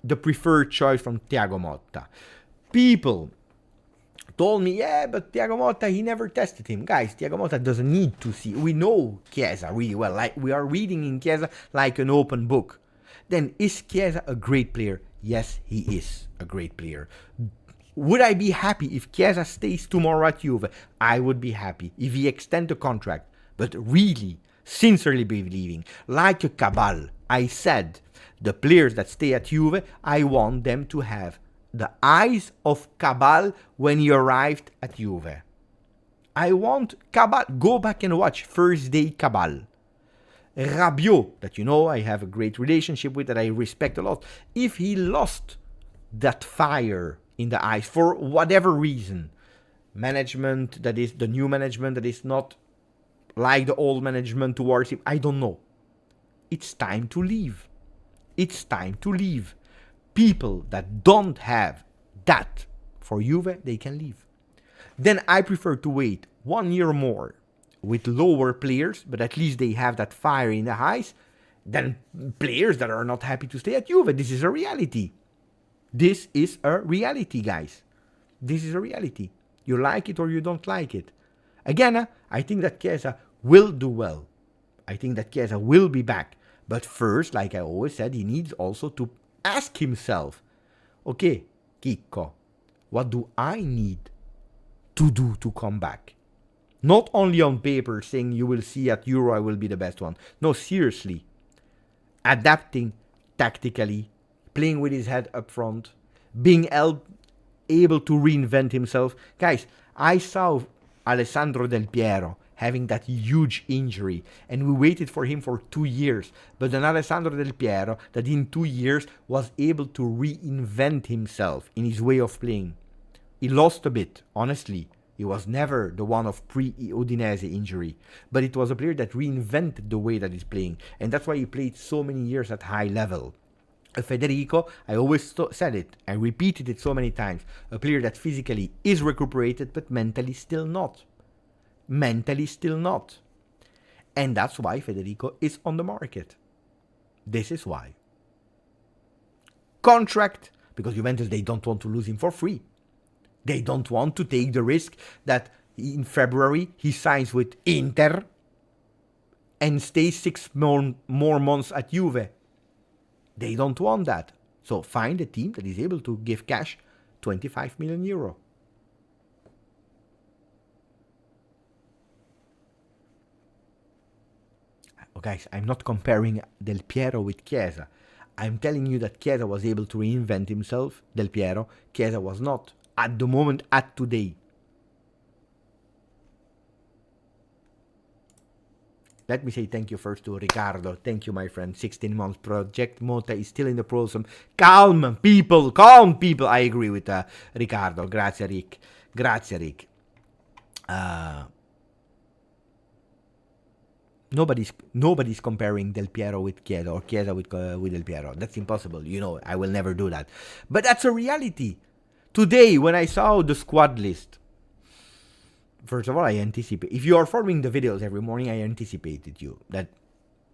the preferred choice from Thiago Motta. People told me, yeah, but Thiago Motta, he never tested him. Guys, Thiago Motta doesn't need to see. We know Chiesa really well. Like, we are reading in Chiesa like an open book. Then, is Chiesa a great player? Yes, he is a great player. Would I be happy if Chiesa stays tomorrow at Juve? I would be happy if he extends the contract. But really, sincerely believing, like a cabal, I said, the players that stay at Juve, I want them to have the eyes of Cabal when he arrived at Juve. I want Cabal. Go back and watch first day Cabal. Rabiot, that you know I have a great relationship with, that I respect a lot. If he lost that fire in the eyes for whatever reason, management, that is the new management that is not like the old management towards him, I don't know. It's time to leave. It's time to leave. People that don't have that for Juve, they can leave. Then I prefer to wait 1 year more with lower players, but at least they have that fire in the eyes, than players that are not happy to stay at Juve. This is a reality. This is a reality, guys. This is a reality. You like it or you don't like it. Again, I think that Chiesa will do well. I think that Chiesa will be back. But first, like I always said, he needs also to ask himself, okay, Chicco, what do I need to do to come back? Not only on paper saying you will see at Euro I will be the best one. No, seriously. Adapting tactically, playing with his head up front, being able to reinvent himself. Guys, I saw Alessandro Del Piero having that huge injury, and we waited for him for 2 years. But then Alessandro Del Piero, that in 2 years was able to reinvent himself in his way of playing. He lost a bit, honestly. He was never the one of pre-Udinese injury, but it was a player that reinvented the way that he's playing, and that's why he played so many years at high level. Federico, I always said it, I repeated it so many times, a player that physically is recuperated, but mentally still not. Mentally still not. And that's why Federico is on the market. This is why. Contract, because Juventus, they don't want to lose him for free. They don't want to take the risk that in February he signs with Inter and stays 6 more months at Juve. They don't want that. So find a team that is able to give cash 25 million euro. Oh, guys, I'm not comparing Del Piero with Chiesa. I'm telling you that Chiesa was able to reinvent himself. Del Piero, Chiesa was not. At the moment, at today. Let me say thank you first to Ricardo. Thank you, my friend. 16 months project. Motta is still in the process. Calm people. Calm people. I agree with Ricardo. Grazie, Rick. Grazie, Rick. Nobody's comparing Del Piero with Chiesa or Chiesa with Del Piero. That's impossible. You know, I will never do that. But that's a reality. Today, when I saw the squad list, first of all, I anticipate. If you are following the videos every morning, I anticipated you that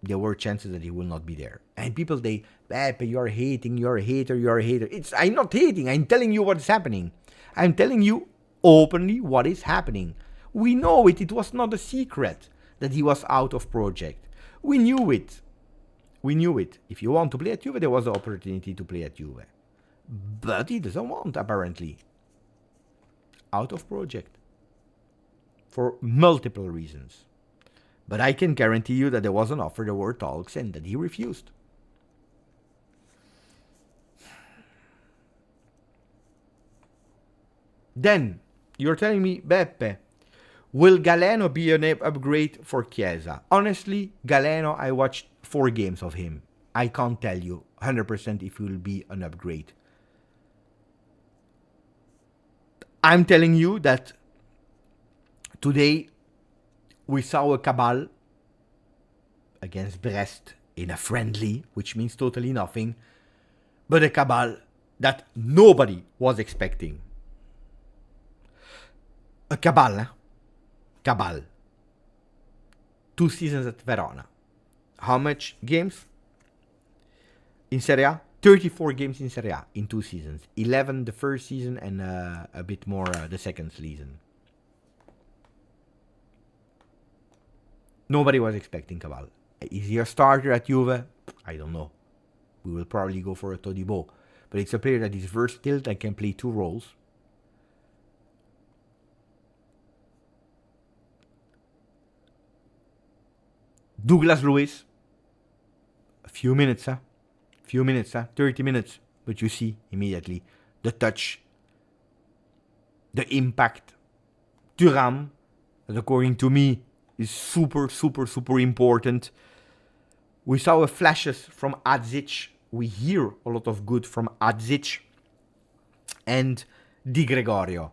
there were chances that he will not be there. And people, Pepe, you're hating, you're a hater, you're a hater. I'm not hating. I'm telling you what's happening. I'm telling you openly what is happening. We know it. It was not a secret that he was out of project. We knew it. We knew it. If you want to play at Juve, there was the opportunity to play at Juve. But he doesn't want, apparently. Out of project. For multiple reasons. But I can guarantee you that there was an offer, there were talks, and that he refused. Then, you're telling me, Beppe, will Galeno be an upgrade for Chiesa? Honestly, Galeno, I watched 4 games of him. I can't tell you 100% if he will be an upgrade. I'm telling you that today we saw a Cabal against Brest in a friendly, which means totally nothing, but a Cabal that nobody was expecting. A Cabal, eh? Cabal. 2 seasons at Verona. How much games? In Serie A? 34 games in Serie A in 2 seasons. 11 the first season and a bit more the second season. Nobody was expecting Cabal. Is he a starter at Juve? I don't know. We will probably go for a Todibo. But it's a player that is versatile and can play 2 roles. Douglas Luiz. A few minutes, 30 minutes. But you see immediately the touch, the impact. Thuram, that according to me is super important. We saw flashes from Adzic. We hear a lot of good from Adzic and Di Gregorio.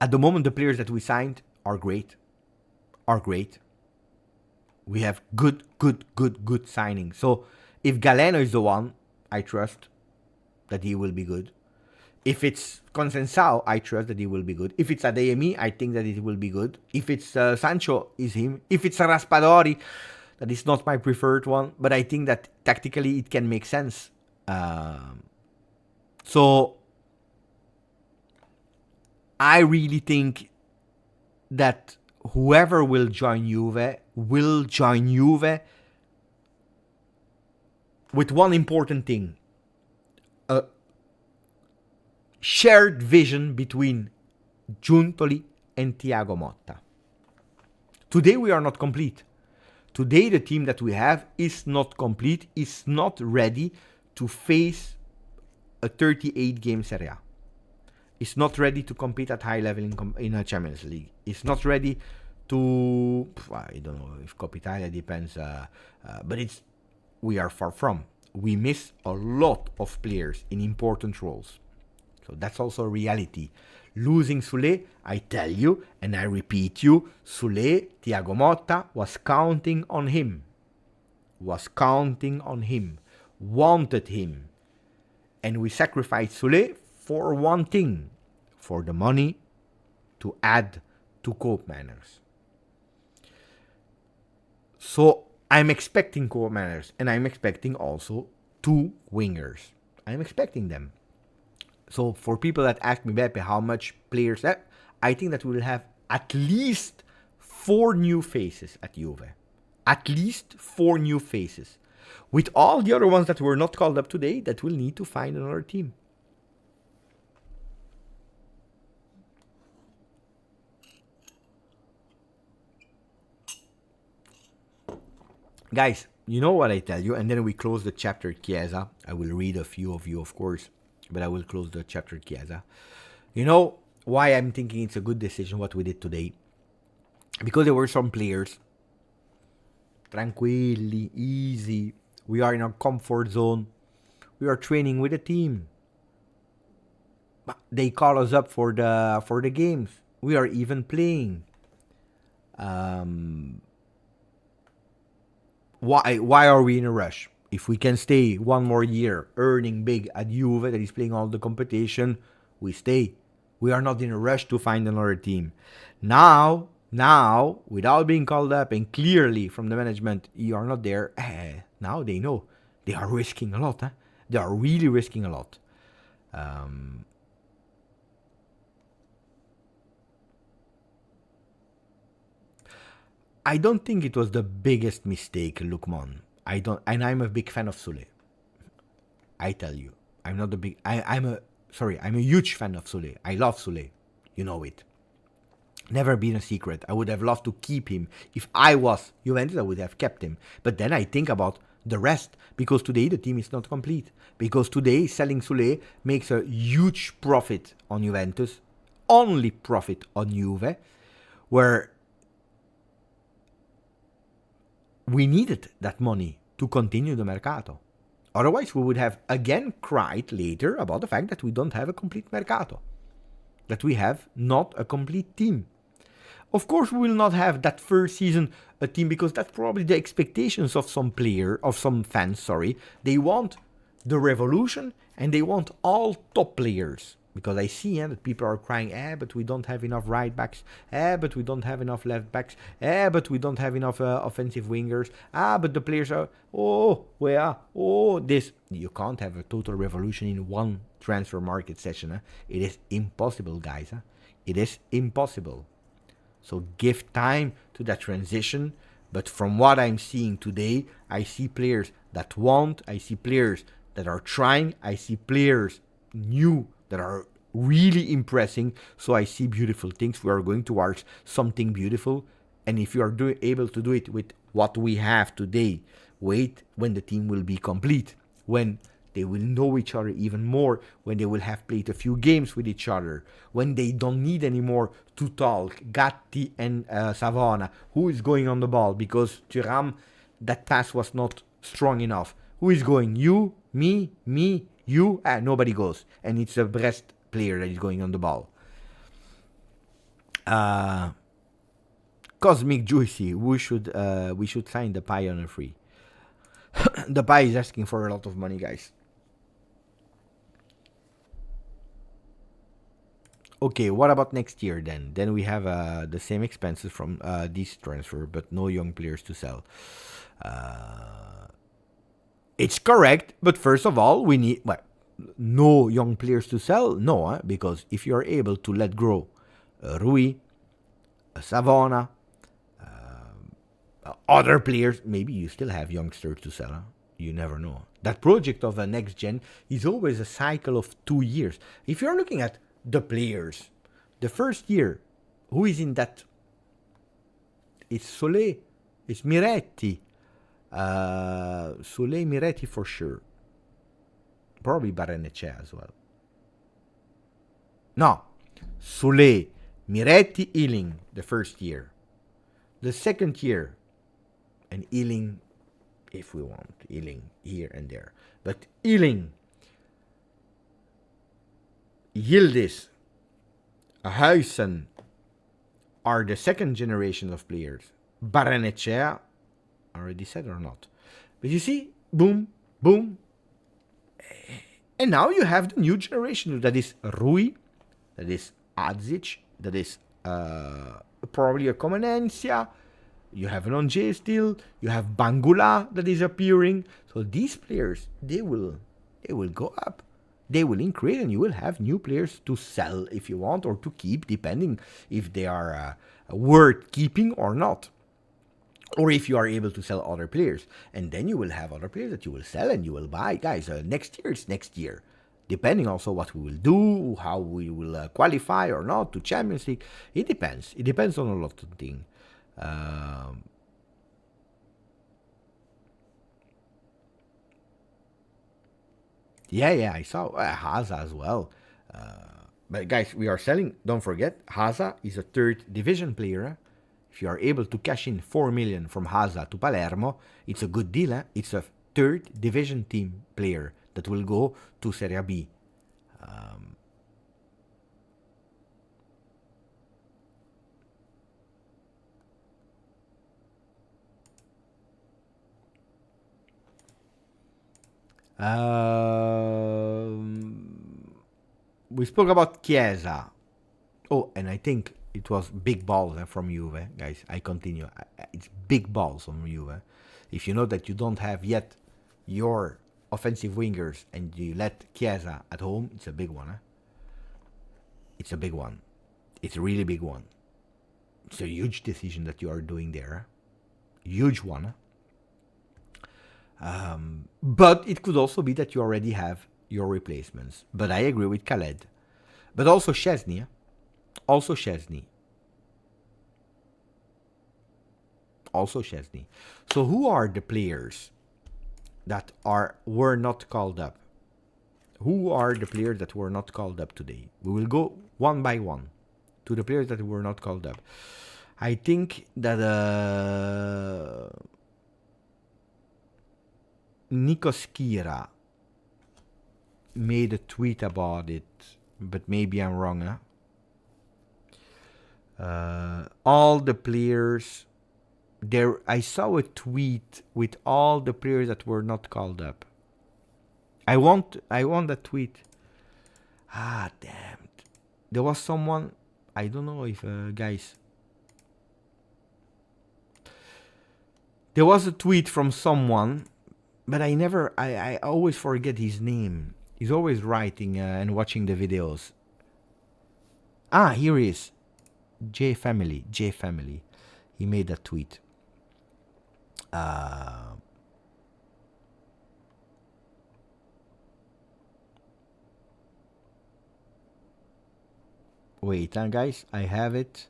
At the moment, the players that we signed are great. We have good signings. So if Galeno is the one, I trust that he will be good. If it's Consensao, I trust that he will be good. If it's Adeyemi, I think that it will be good. If it's Sancho, is him. If it's Raspadori, that is not my preferred one. But I think that tactically it can make sense. So I really think that whoever will join Juve with one important thing. A shared vision between Giuntoli and Thiago Motta. Today we are not complete. Today the team that we have is not complete, is not ready to face a 38-game Serie A. It's not ready to compete at high level in a Champions League. It's not ready to, I don't know if Coppa Italia depends, but we are far from. We miss a lot of players in important roles. So that's also a reality. Losing Sule, I tell you, and I repeat you, Sule, Thiago Motta was counting on him. Wanted him. And we sacrificed Sule for one thing. For the money to add to Cope Manners. So I'm expecting Cope Manners, and I'm expecting also 2 wingers. I'm expecting them. So for people that ask me, Beppe, how much players, I think that we will have at least 4 new faces at Juve. At least 4 new faces. With all the other ones that were not called up today, that will need to find another team. Guys, you know what I tell you, and then we close the chapter Chiesa. I will read a few of you, of course, but I will close the chapter Chiesa. You know why I'm thinking it's a good decision what we did today? Because there were some players, tranquilly, easy. We are in our comfort zone. We are training with a team. They call us up for the games. We are even playing. Why are we in a rush? If we can stay one more year earning big at Juve that is playing all the competition, we stay. We are not in a rush to find another team. Now, without being called up and clearly from the management, you are not there, now they know. They are risking a lot. They are really risking a lot. I don't think it was the biggest mistake, Lukman. I'm a big fan of Sule. I tell you, I'm not a big. I'm a huge fan of Sule. I love Sule. You know it. Never been a secret. I would have loved to keep him. If I was Juventus, I would have kept him. But then I think about the rest, because today the team is not complete. Because today selling Soulé makes a huge profit on Juventus, only profit on Juve, where we needed that money to continue the mercato. Otherwise, we would have again cried later about the fact that we don't have a complete mercato, that we have not a complete team. Of course, we will not have that first season a team, because that's probably the expectations of some fans. They want the revolution and they want all top players. Because I see that people are crying, but we don't have enough right backs, but we don't have enough left backs, but we don't have enough offensive wingers, but the players are, this. You can't have a total revolution in one transfer market session. It is impossible, guys. It is impossible. So give time to that transition. But from what I'm seeing today, I see players that want, I see players that are trying, I see players new that are really impressing. So I see beautiful things. We are going towards something beautiful. And if you are able to do it with what we have today, wait when the team will be complete, when they will know each other even more, when they will have played a few games with each other, when they don't need anymore to talk. Gatti and Savona, who is going on the ball? Because Thuram, that pass was not strong enough. Who is going? You, me, you? Nobody goes. And it's a Brest player that is going on the ball. Cosmic Juicy, we should sign the Pie on a free. The Pie is asking for a lot of money, guys. Okay, what about next year then? Then we have the same expenses from this transfer, but no young players to sell. It's correct, but first of all, we need no young players to sell. No, because if you are able to let grow Rui, Savona, other players, maybe you still have youngsters to sell. You never know. That project of a next gen is always a cycle of 2 years. If you're looking at the players, the first year, who is in that? It's Soulé, it's Miretti. Soulé, Miretti for sure. Probably Barrenechea as well. No, Soulé, Miretti, Ealing, the first year. The second year, and Ealing, if we want, Ealing here and there. But Ealing, Yildiz, Huijsen are the second generation of players. Barrenechea, already said or not? But you see, boom, boom. And now you have the new generation. That is Rui, that is Adzic, that is probably a Comenencia. You have an Onje still. You have Bangula that is appearing. So these players, they will go up. They will increase, and you will have new players to sell if you want, or to keep, depending if they are worth keeping or not. Or if you are able to sell other players. And then you will have other players that you will sell and you will buy. Guys, next year it's next year. Depending also what we will do, how we will qualify or not to Champions League. It depends. It depends on a lot of things. Yeah, I saw Haza as well. But guys, we are selling. Don't forget, Haza is a third division player. If you are able to cash in 4 million from Haza to Palermo, it's a good deal. It's a third division team player that will go to Serie B. We spoke about Chiesa. Oh, and I think it was big balls from Juve, guys. I continue. It's big balls from Juve. If you know that you don't have yet your offensive wingers and you let Chiesa at home, it's a big one. It's a big one. It's a really big one. It's a huge decision that you are doing there. Huge one. But it could also be that you already have your replacements. But I agree with Khaled. But also Szczesny. also Szczesny. So who are the players that were not called up? Who are the players that were not called up today? We will go one by one to the players that were not called up. I think that Nikos Kira made a tweet about it, but maybe I'm wrong. All the players there. I saw a tweet with all the players that were not called up. I want that tweet. Ah, damn. There was someone. I don't know if guys. There was a tweet from someone, but I always forget his name. He's always writing and watching the videos. Ah, here he is. J Family. He made that tweet. Wait, guys, I have it.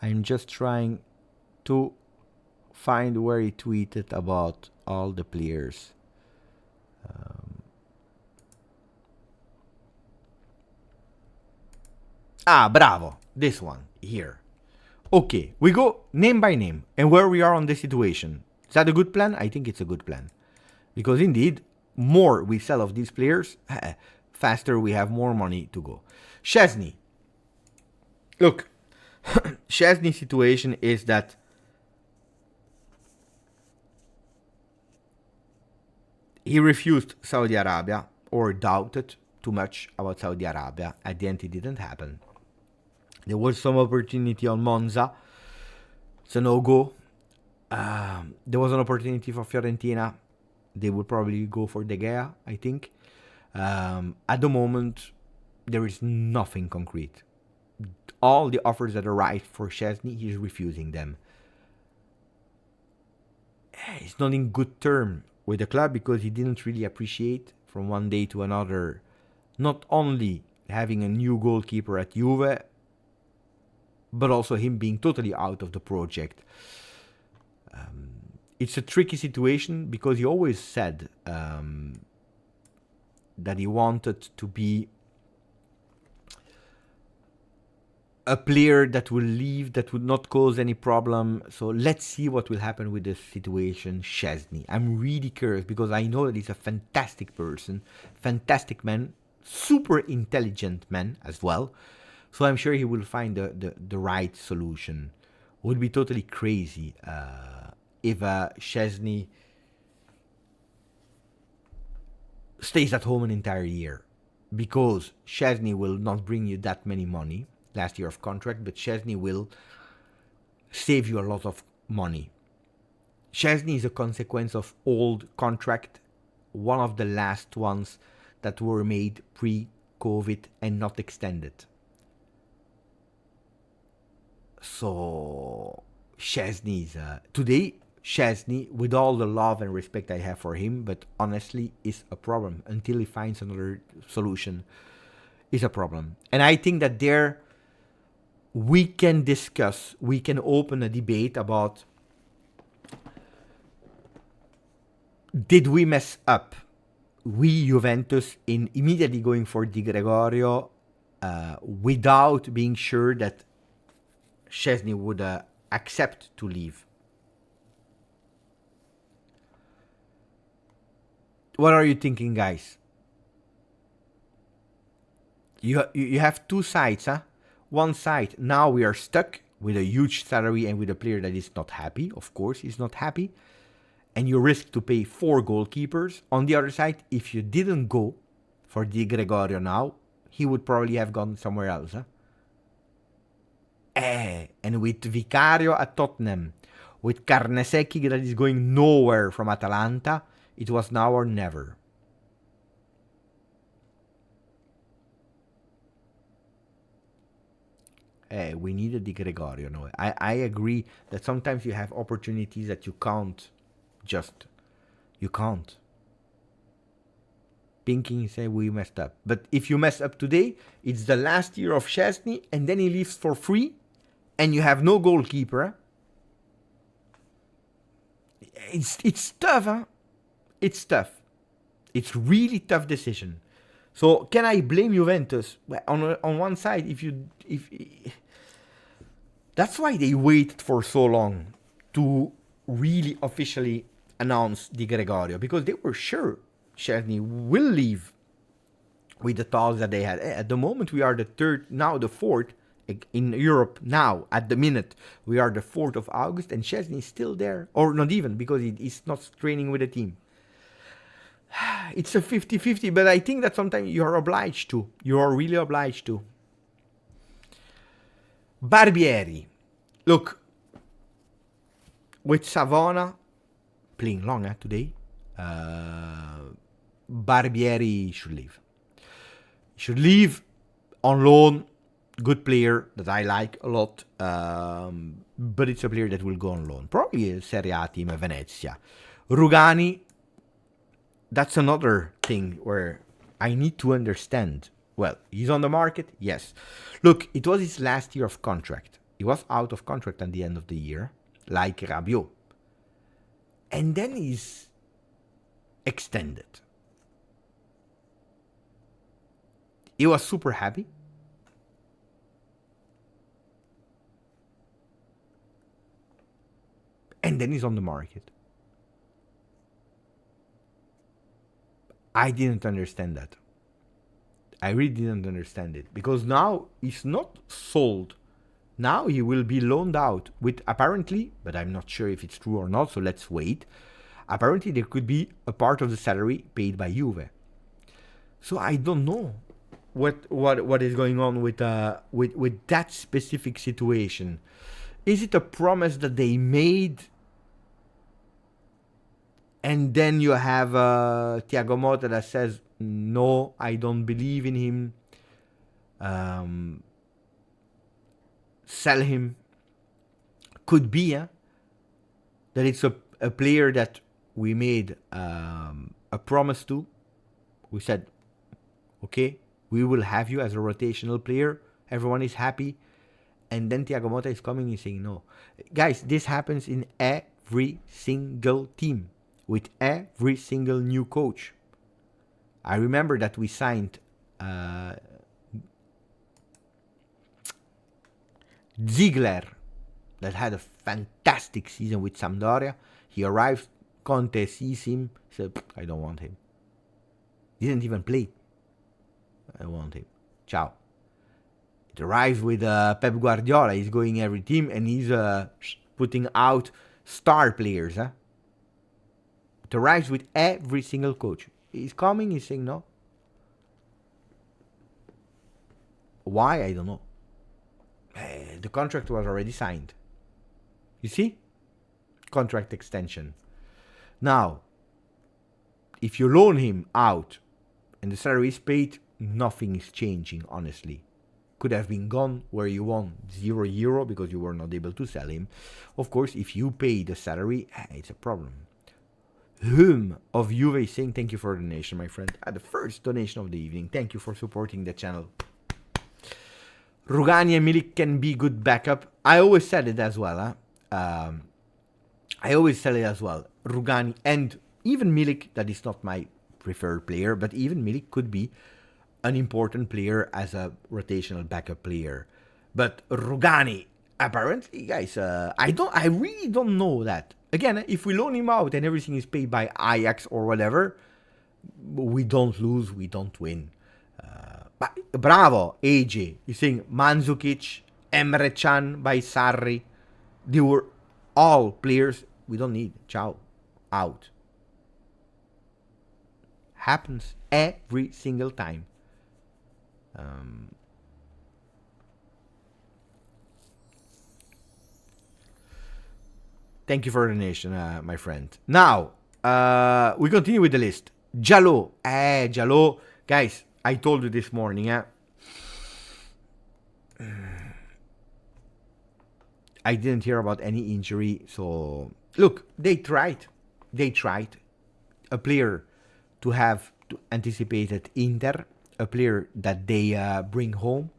I'm just trying to find where he tweeted about all the players. Bravo. This one here. Okay, we go name by name and where we are on the situation. Is that a good plan? I think it's a good plan. Because indeed, more we sell of these players, faster we have more money to go. Szczesny. Look, Szczesny's situation is that he refused Saudi Arabia or doubted too much about Saudi Arabia. At the end, it didn't happen. There was some opportunity on Monza. It's a no-go. There was an opportunity for Fiorentina. They would probably go for De Gea, I think. At the moment, there is nothing concrete. All the offers that arrived for Szczesny, he's refusing them. He's not in good term with the club because he didn't really appreciate from one day to another not only having a new goalkeeper at Juve, but also him being totally out of the project. It's a tricky situation because he always said that he wanted to be a player that will leave, that would not cause any problem. So let's see what will happen with this situation, Szczesny. I'm really curious because I know that he's a fantastic person, fantastic man, super intelligent man as well. So I'm sure he will find the right solution. It would be totally crazy if Szczesny stays at home an entire year. Because Szczesny will not bring you that many money. Last year of contract, but Szczesny will save you a lot of money. Szczesny is a consequence of old contract, one of the last ones that were made pre-COVID and not extended. So Szczesny is today. Szczesny, with all the love and respect I have for him, but honestly, is a problem until he finds another solution. Is a problem, and I think that there. We can discuss, we can open a debate about did we mess up, we Juventus, in immediately going for Di Gregorio without being sure that Szczesny would accept to leave. What are you thinking, guys? You have two sides, huh? One side, now we are stuck with a huge salary and with a player that is not happy. Of course, he's not happy. And you risk to pay 4 goalkeepers. On the other side, if you didn't go for Di Gregorio now, he would probably have gone somewhere else. Huh? And with Vicario at Tottenham, with Carnesecchi that is going nowhere from Atalanta, it was now or never. We needed Di Gregorio. No, I agree that sometimes you have opportunities that you can't Thinking, say we messed up. But if you mess up today, it's the last year of Szczesny, and then he leaves for free, and you have no goalkeeper. it's tough, huh? It's tough. It's really tough decision. So can I blame Juventus? Well, on one side, if that's why they waited for so long to really officially announce Di Gregorio, because they were sure Szczesny will leave with the talks that they had. At the moment, we are the third, now the fourth in Europe. Now, at the minute, we are the 4th of August, and Szczesny is still there, or not even, because he's not training with the team. It's a 50-50, but I think that sometimes you are obliged to. You are really obliged to. Barbieri. Look, with Savona playing long today, Barbieri should leave. He should leave on loan. Good player that I like a lot, but it's a player that will go on loan. Probably a Serie A team, a Venezia. Rugani, that's another thing where I need to understand. Well, he's on the market, yes. Look, it was his last year of contract. He was out of contract at the end of the year, like Rabiot. And then he's extended. He was super happy. And then he's on the market. I didn't understand that. I really didn't understand it. Because now he's not sold. Now he will be loaned out with apparently, but I'm not sure if it's true or not, so let's wait. Apparently there could be a part of the salary paid by Juve. So I don't know what is going on with that specific situation. Is it a promise that they made? And then you have Thiago Motta that says, no, I don't believe in him. Sell him. Could be that it's a player that we made a promise to. We said, okay, we will have you as a rotational player. Everyone is happy. And then Thiago Motta is coming and saying no. Guys, this happens in every single team with every single new coach. I remember that we signed Ziegler, that had a fantastic season with Sampdoria. He arrived, Conte sees him, said, I don't want him. Didn't even play. I want him. Ciao. It arrives with Pep Guardiola. He's going every team and he's putting out star players. Huh? It arrives with every single coach. He's coming, he's saying no. Why? I don't know. The contract was already signed. You see? Contract extension. Now, if you loan him out and the salary is paid, nothing is changing, honestly. Could have been gone where you won €0 because you were not able to sell him. Of course, if you pay the salary, it's a problem. Of Juve is saying, thank you for the donation, my friend. The first donation of the evening. Thank you for supporting the channel. Rugani and Milik can be good backup. I always said it as well. Rugani and even Milik, that is not my preferred player, but even Milik could be an important player as a rotational backup player. But Rugani, apparently, guys, I really don't know that. Again, if we loan him out and everything is paid by Ajax or whatever, we don't lose, we don't win. Bravo, AJ. You're saying Mandzukic, Emre Can by Sarri. They were all players we don't need. Ciao. Out. Happens every single time. Thank you for the donation, my friend. Now, we continue with the list. Jalot. Jalot. Guys, I told you this morning, I didn't hear about any injury. So, look, they tried. A player to have anticipated Inter. A player that they bring home.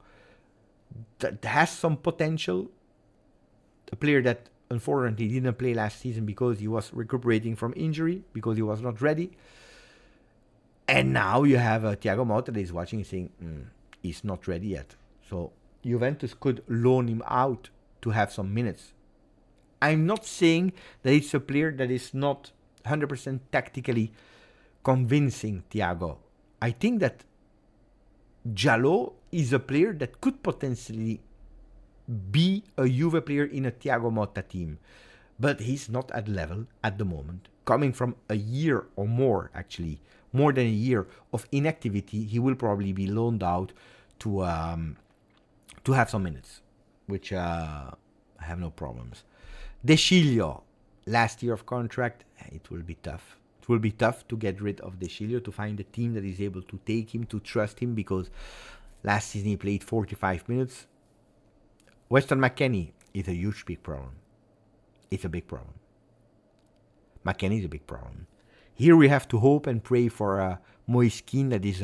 That has some potential. A player that unfortunately didn't play last season because he was recuperating from injury, because he was not ready. And now you have Thiago Motta that is watching and saying, he's not ready yet. So Juventus could loan him out to have some minutes. I'm not saying that it's a player that is not 100% tactically convincing Thiago. I think that Jallo is a player that could potentially be a Juve player in a Thiago Motta team. But he's not at level at the moment. Coming from a year or more, actually, more than a year of inactivity, he will probably be loaned out to have some minutes, which I have no problems. De Sciglio, last year of contract, it will be tough. It will be tough to get rid of De Sciglio, to find a team that is able to take him, to trust him, because last season he played 45 minutes. Weston McKennie is a huge, big problem. It's a big problem. McKennie is a big problem. Here we have to hope and pray for Moiskin that is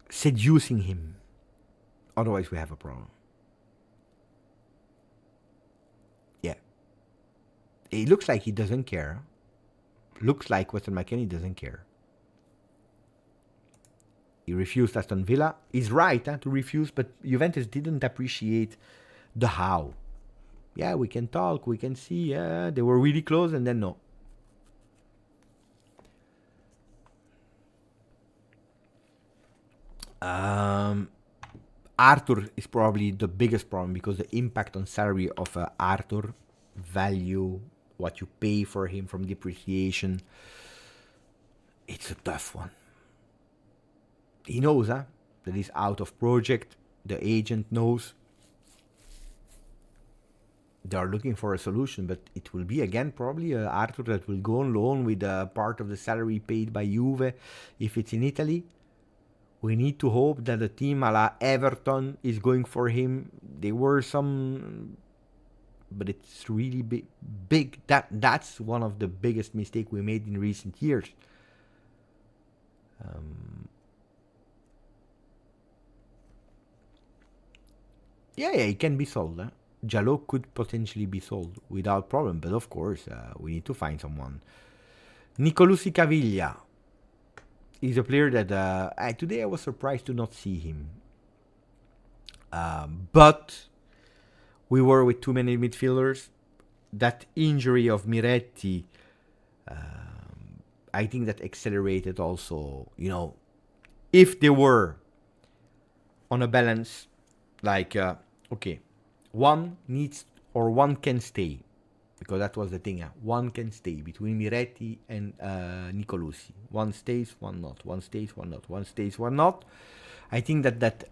seducing him. Otherwise we have a problem. Yeah. It looks like he doesn't care. Looks like Weston McKennie doesn't care. He refused Aston Villa. He's right to refuse, but Juventus didn't appreciate the how. Yeah, we can talk, we can see. Yeah, they were really close, and then no. Arthur is probably the biggest problem, because the impact on salary of Arthur, value, what you pay for him from depreciation, it's a tough one. He knows that he's out of project. The agent knows. They are looking for a solution, but it will be again probably Arthur that will go on loan with part of the salary paid by Juve if it's in Italy. We need to hope that the team a la Everton is going for him. There were some, but it's really big. That's one of the biggest mistakes we made in recent years. Yeah, it can be sold. Jallo could potentially be sold without problem, but of course, we need to find someone. Nicolucci Caviglia is a player that today I was surprised to not see him. But we were with too many midfielders. That injury of Miretti, I think that accelerated also, if they were on a balance, like, okay, one needs or one can stay, because that was the thing. One can stay between Miretti and Nicolucci. One stays, one not. One stays, one not. One stays, one not. I think that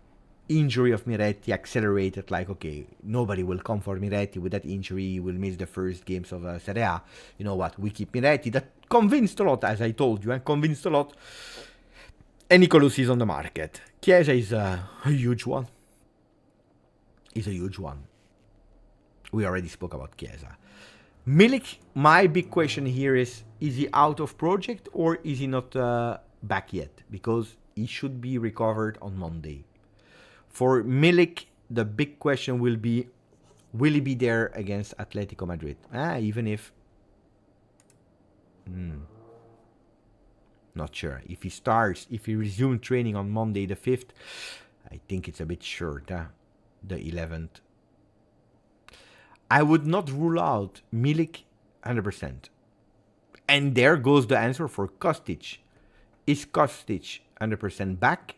injury of Miretti accelerated, like, okay, nobody will come for Miretti. With that injury, he will miss the first games of Serie A. You know what? We keep Miretti. That convinced a lot, as I told you, and convinced a lot. And Nicolucci is on the market. Chiesa is a huge one. Is a huge one. We already spoke about Chiesa. Milik, my big question here is he out of project or is he not back yet? Because he should be recovered on Monday. For Milik, the big question will be, will he be there against Atletico Madrid? Even if... Not sure. If he starts, if he resumes training on Monday the 5th, I think it's a bit short, the 11th. I would not rule out Milik 100%. And there goes the answer for Kostic. Is Kostic 100% back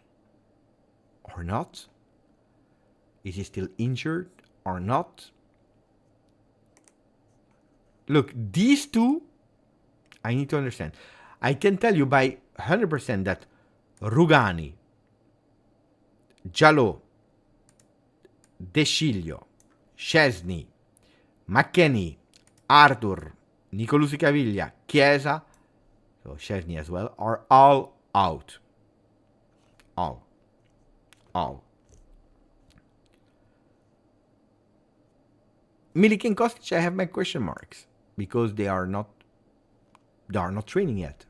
or not? Is he still injured or not? Look, these two, I need to understand. I can tell you by 100% that Rugani, Jallo, De Sciglio, Szczesny, McKennie, Arthur, Nicolucci Caviglia, Chiesa, so Szczesny as well, are all out. All. Milik and Kostic, I have my question marks because they are not training yet.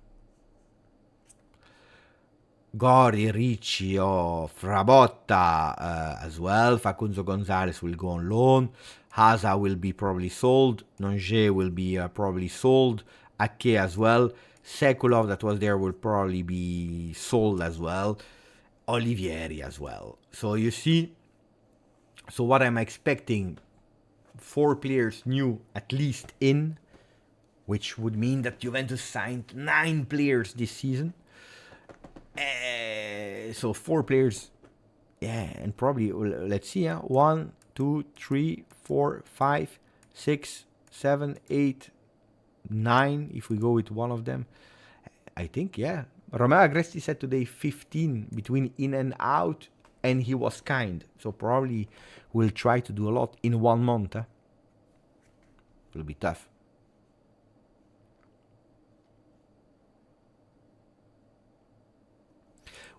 Gori, Ricci, Frabotta as well. Facunzo Gonzalez will go on loan. Haza will be probably sold. Nonge will be probably sold. Ake as well. Sekulov that was there will probably be sold as well. Olivieri as well. So you see, so what I'm expecting, 4 players new at least in, which would mean that Juventus signed 9 players this season. So 4 players, yeah, and probably, let's see, 1, 2, 3, 4, 5, 6, 7, 8, 9, if we go with one of them. I think, yeah. Romeo Agresti said today 15 between in and out, and he was kind. So probably we'll try to do a lot in 1 month. It'll be tough.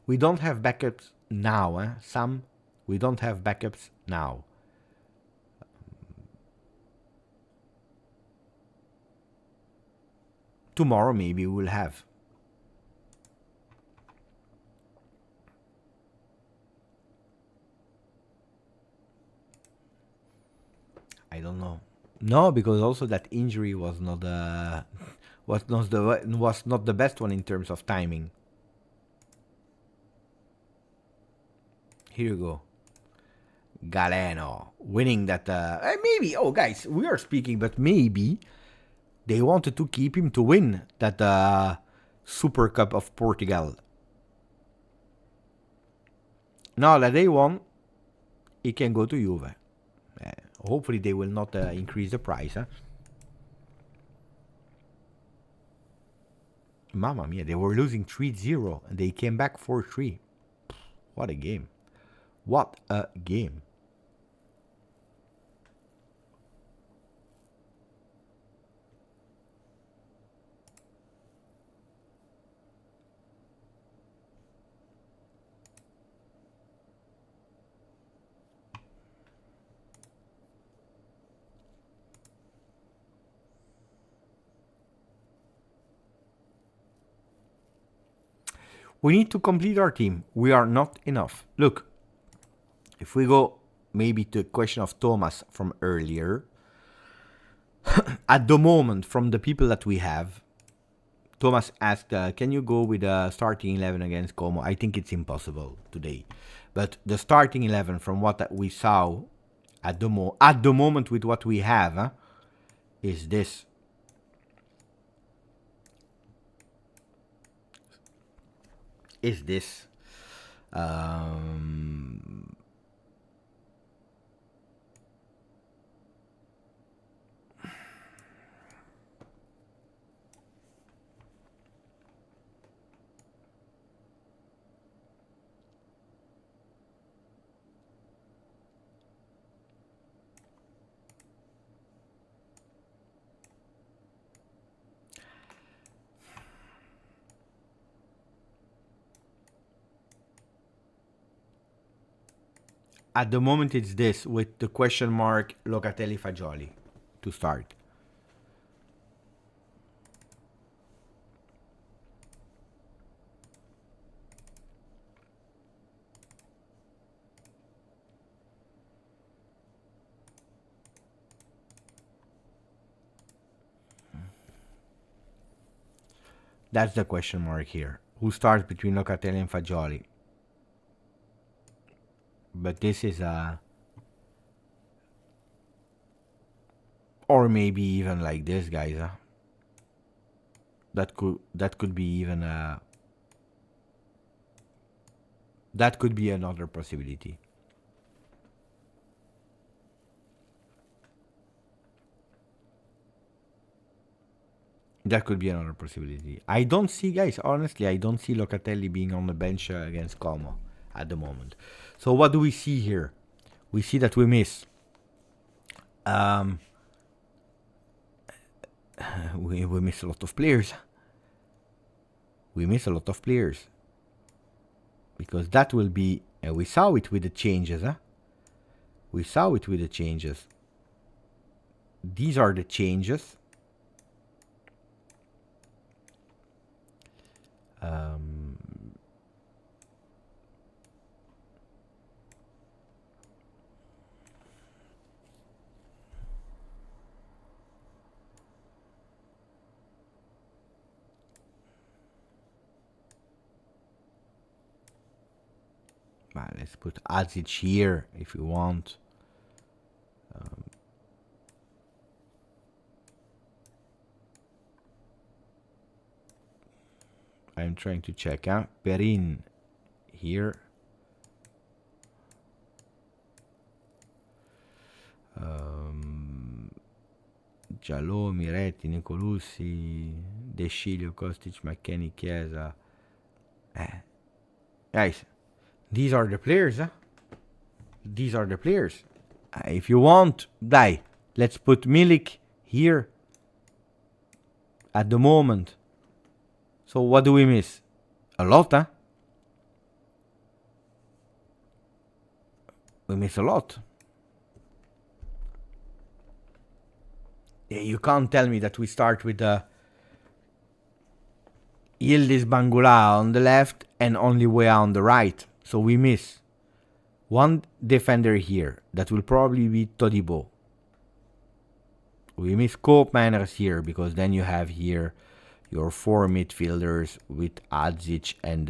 We don't have backups now, Sam. We don't have backups now. Tomorrow maybe we'll have. I don't know. No, because also that injury was not the best one in terms of timing. Here you go. Galeno winning that. Maybe. Oh, guys, we are speaking, but maybe they wanted to keep him to win that Super Cup of Portugal. Now that they won, he can go to Juve. Hopefully they will not increase the price. Mamma mia, they were losing 3-0 and they came back 4-3. What a game. What a game. We need to complete our team. We are not enough. Look, if we go maybe to a question of Thomas from earlier, at the moment, from the people that we have, Thomas asked, can you go with a starting 11 against Como? I think it's impossible today. But the starting 11 from what we saw at the moment with what we have is this. Is this. At the moment, it's this with the question mark Locatelli Fagioli to start. That's the question mark here. Who starts between Locatelli and Fagioli? But this is or maybe even like this, guys. That could be even that could be another possibility. That could be another possibility. I don't see, guys, honestly, I don't see Locatelli being on the bench against Como at the moment. So what do we see here? We see that we miss. We miss a lot of players. We miss a lot of players. Because that will be, and we saw it with the changes, We saw it with the changes. These are the changes. Well, let's put Azic here if you want. I'm trying to check. Perin here. Giallo, Miretti, Nicolussi, De Sciglio, Kostic, McKennie, Chiesa. Guys, these are the players, huh? These are the players. If you want, let's put Milik here at the moment. So what do we miss? A lot, huh? We miss a lot. You can't tell me that we start with Yildiz Bangula on the left and only Wea on the right. So we miss one defender here. That will probably be Todibo. We miss Koopmeiners here because then you have here your 4 midfielders with Adzic and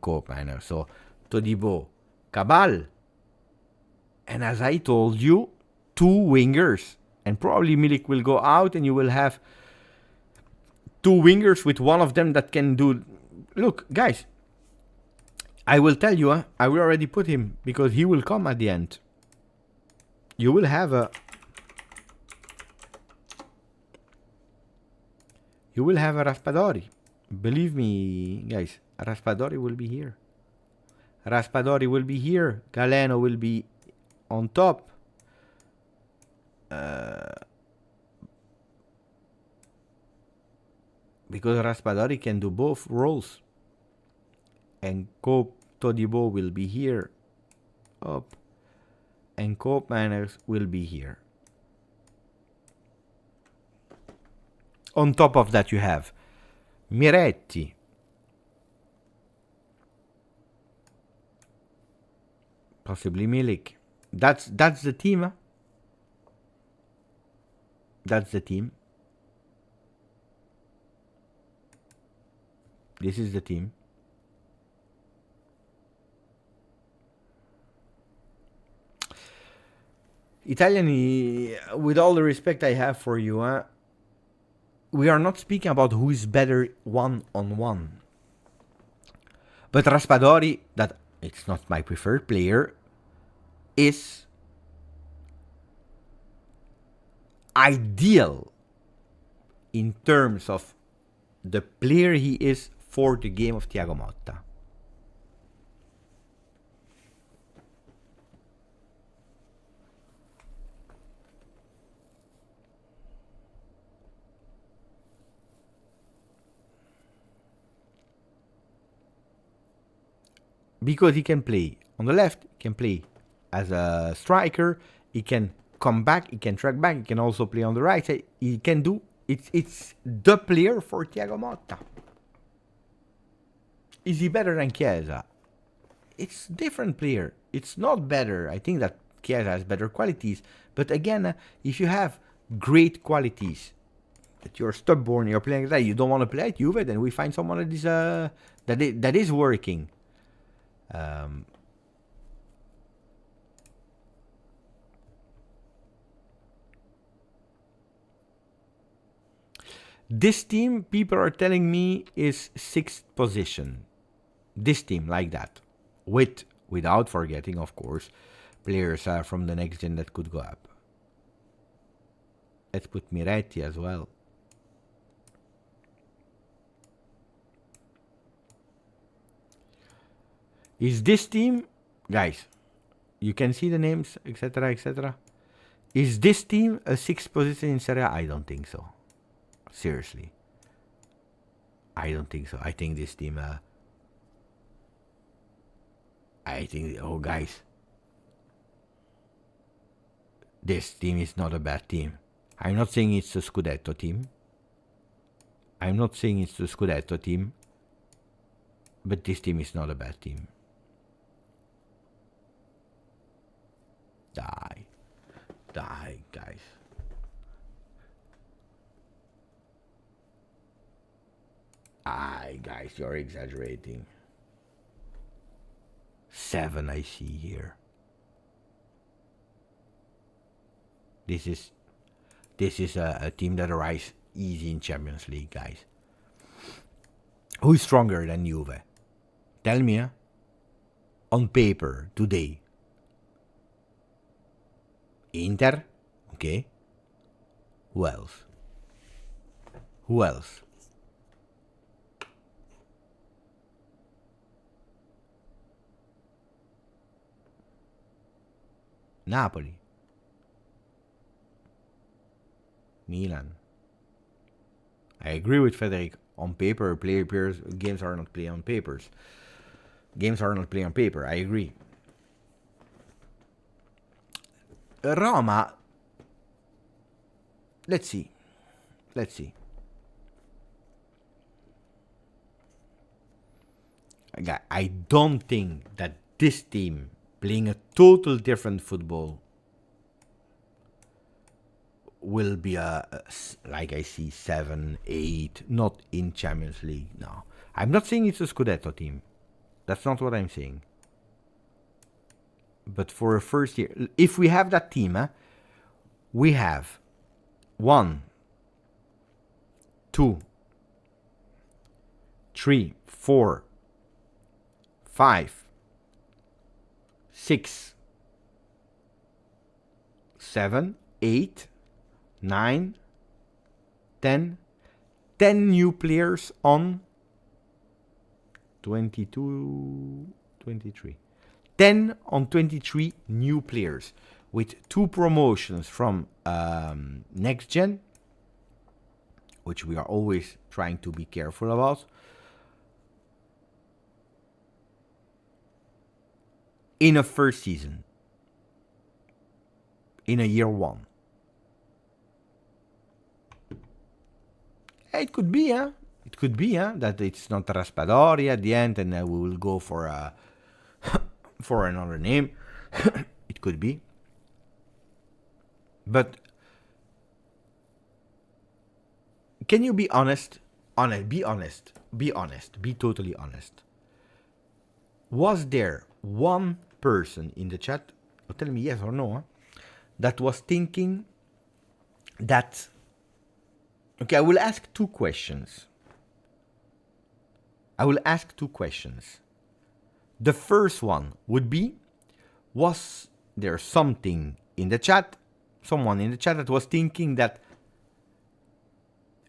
Koopmeiners. So Todibo, Cabal. And as I told you, 2 wingers. And probably Milik will go out and you will have 2 wingers with one of them that can do... Look, guys, I will tell you, I will already put him because he will come at the end. You will have a... You will have a Raspadori. Believe me, guys, Raspadori will be here. Raspadori will be here. Galeno will be on top. Because Raspadori can do both roles. And Todibo will be here. Up. And Koopmeiners will be here. On top of that you have Miretti. Possibly Milik. That's the team, huh? That's the team. This is the team. Italian, with all the respect I have for you, we are not speaking about who is better one-on-one. But Raspadori, that it's not my preferred player, is ideal in terms of the player he is for the game of Thiago Motta. Because he can play on the left, he can play as a striker, he can come back, he can track back, he can also play on the right side. He can do it's the player for Thiago Motta. Is he better than Chiesa? It's different player. It's not better. I think that Chiesa has better qualities. But again, if you have great qualities, that you're stubborn, you're playing like that, you don't want to play at Juve, then we find someone that is that is working. This team, people are telling me, is 6th position. This team, like that. Without forgetting, of course, players from the next gen that could go up. Let's put Miretti as well. Is this team, guys, you can see the names, etc., etc. Is this team a 6th position in Serie A? I don't think so. Seriously. I don't think so. I think this team, oh guys, this team is not a bad team. I'm not saying it's a Scudetto team. But this team is not a bad team. Die, guys. Guys, you're exaggerating. 7 I see here. This is a team that arrives easy in Champions League, guys. Who is stronger than Juve? Tell me, on paper today. Inter, okay. Who else? Who else? Napoli. Milan. I agree with Federico. On paper, players games are not played on papers. Games are not played on paper. I agree. Roma. Let's see. I don't think that this team playing a total different football will be like I see 7, 8, not in Champions League. No, I'm not saying it's a Scudetto team. That's not what I'm saying. But for a first year, if we have that team, we have 1, 2, 3, 4, 5, 6, 7, 8, 9, 10 new players on 22, 23. 10 on 23 new players with 2 promotions from next gen, which we are always trying to be careful about. In a first season, in a year 1. It could be, It could be, that it's not Raspadori at the end, and we will go for for another name. It could be, but can you be honest? Be honest. Be totally honest. Was there one person in the chat? Tell me yes or no. That was thinking that. Okay, I will ask 2 questions. The first one would be, was there something in the chat, someone in the chat that was thinking that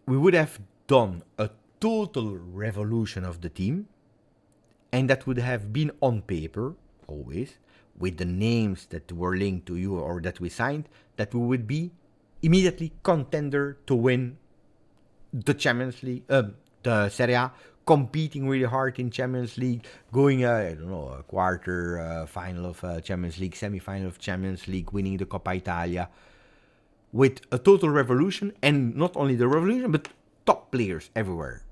we would have done a total revolution of the team, and that would have been on paper, always, with the names that were linked to you or that we signed, that we would be immediately contender to win the Champions League, the Serie A, competing really hard in Champions League, going, I don't know, a quarter final of Champions League, semi-final of Champions League, winning the Coppa Italia, with a total revolution, and not only the revolution, but top players everywhere.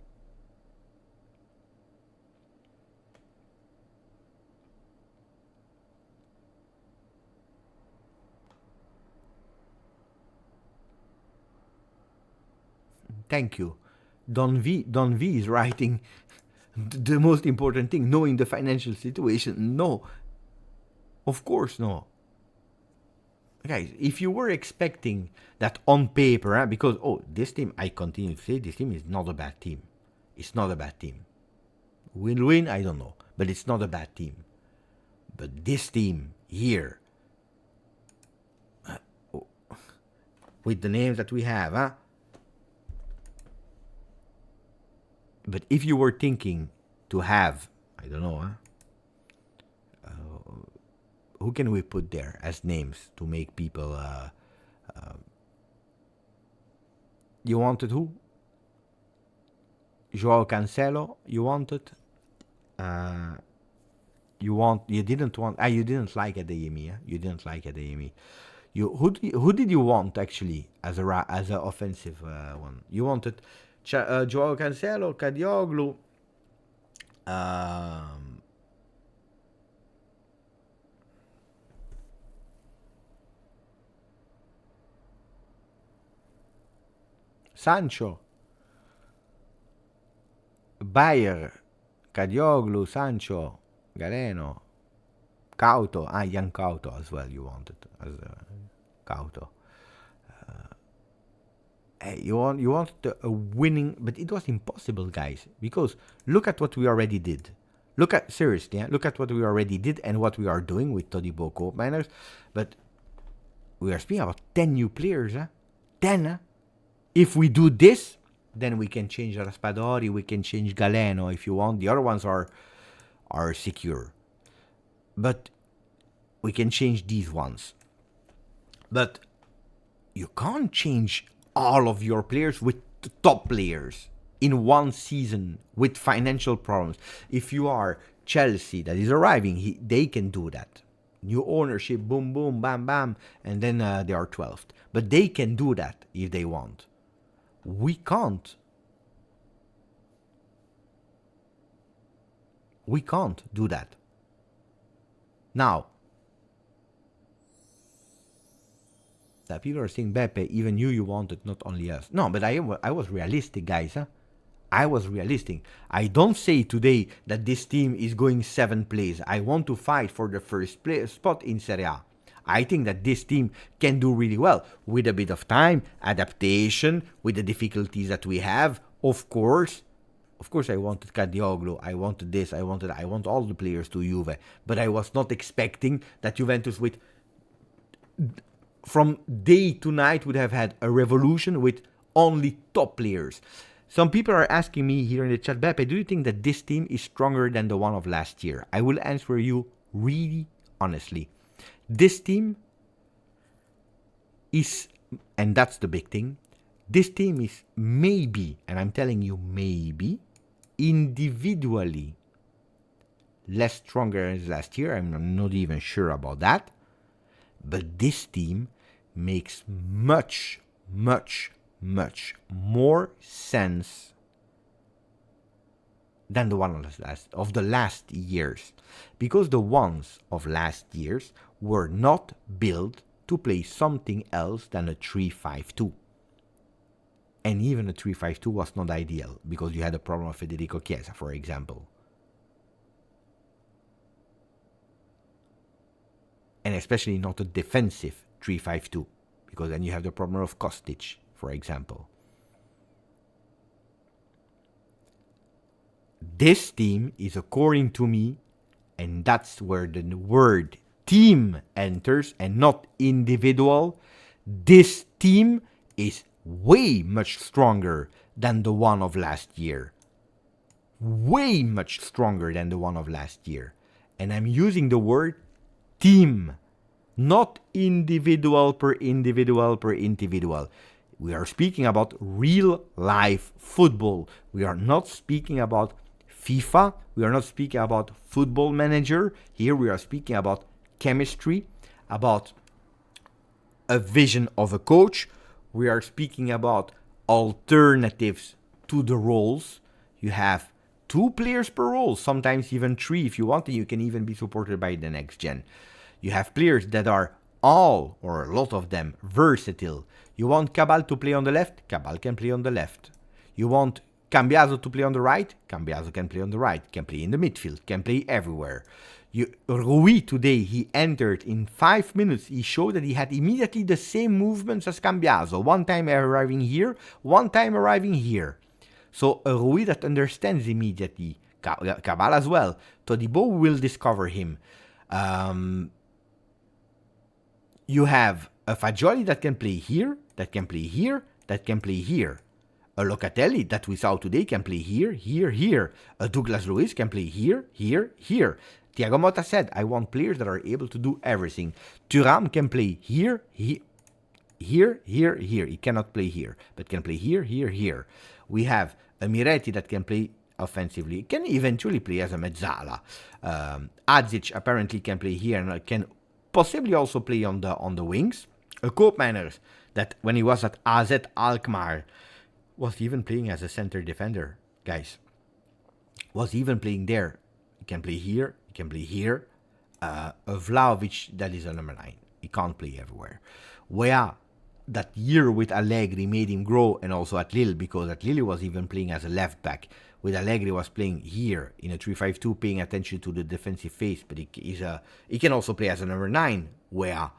Thank you. Don V is writing the most important thing, knowing the financial situation. No. Of course no. Guys, if you were expecting that on paper, because, this team, I continue to say, this team is not a bad team. It's not a bad team. Will win, I don't know. But it's not a bad team. But this team here, with the names that we have, But if you were thinking to have, I don't know, who can we put there as names to make people, you wanted who? Joao Cancelo, you wanted? You didn't like Adeyemi, You didn't like Adeyemi. Who did you want actually as a offensive one? You wanted Joao Cancelo, Kadioglu, Sancho, Bayer, Kadioglu, Sancho, Galeno, Couto. Young Couto as well, you wanted. As Couto. You wanted a winning, but it was impossible, guys, because look at what we already did. Look at what we already did and what we are doing with Todibo Koopmeiners. But we are speaking about 10 new players, 10. If we do this, then we can change Raspadori, we can change Galeno if you want. The other ones are secure. But we can change these ones. But you can't change all of your players with the top players in one season with financial problems. If you are Chelsea that is arriving, they can do that. New ownership, boom, boom, bam, bam, and then they are 12th. But they can do that if they want. We can't. We can't do that. Now, that people are saying, Beppe, even you wanted, not only us. No, but I was realistic, guys. I was realistic. I don't say today that this team is going 7th place. I want to fight for the first spot in Serie A. I think that this team can do really well with a bit of time, adaptation, with the difficulties that we have. Of course, I wanted Kadioglu, I wanted this, I want all the players to Juve. But I was not expecting that Juventus from day to night would have had a revolution with only top players. Some people are asking me here in the chat, Beppe, do you think that this team is stronger than the one of last year? I will answer you really honestly. This team is, and that's the big thing, this team is maybe, and I'm telling you maybe, individually less stronger as last year. I'm not even sure about that. But this team makes much, much, much more sense than the one of the last years. Because the ones of last years were not built to play something else than a 3-5-2. And even a 3-5-2 was not ideal because you had a problem of Federico Chiesa, for example. And especially not a defensive 3-5-2 because then you have the problem of Kostic, for example. This team is, according to me, and that's where the word team enters and not individual, this team is way much stronger than the one of last year. Way much stronger than the one of last year. And I'm using the word team, not individual per individual per individual. We are speaking about real life football. We are not speaking about FIFA. We are not speaking about football manager. Here we are speaking about chemistry, about a vision of a coach. We are speaking about alternatives to the roles. You have 2 players per role, sometimes even 3 if you want, and you can even be supported by the next gen. You have players that are all, or a lot of them, versatile. You want Cabal to play on the left? Cabal can play on the left. You want Cambiaso to play on the right? Cambiaso can play on the right, can play in the midfield, can play everywhere. Rui today, he entered in 5 minutes. He showed that he had immediately the same movements as Cambiaso. One time arriving here, one time arriving here. So a Rui that understands immediately. Cabal as well. Todibo will discover him. You have a Fagioli that can play here, that can play here, that can play here. A Locatelli that we saw today can play here, here, here. A Douglas Luiz can play here, here, here. Thiago Motta said, I want players that are able to do everything. Thuram can play here, here, here, here, here. He cannot play here, but can play here, here, here. We have a Miretti that can play offensively. Can eventually play as a mezzala. Adzic apparently can play here and can possibly also play on the wings. A Koopmeiners that when he was at AZ Alkmaar was even playing as a center defender, guys. Was even playing there. He can play here, he can play here. A Vlahovic that is a number 9. He can't play everywhere. Wea that year with Allegri made him grow, and also at Lille, because at Lille he was even playing as a left back. With Allegri was playing here in a 3-5-2, paying attention to the defensive phase, but he can also play as a number 9, where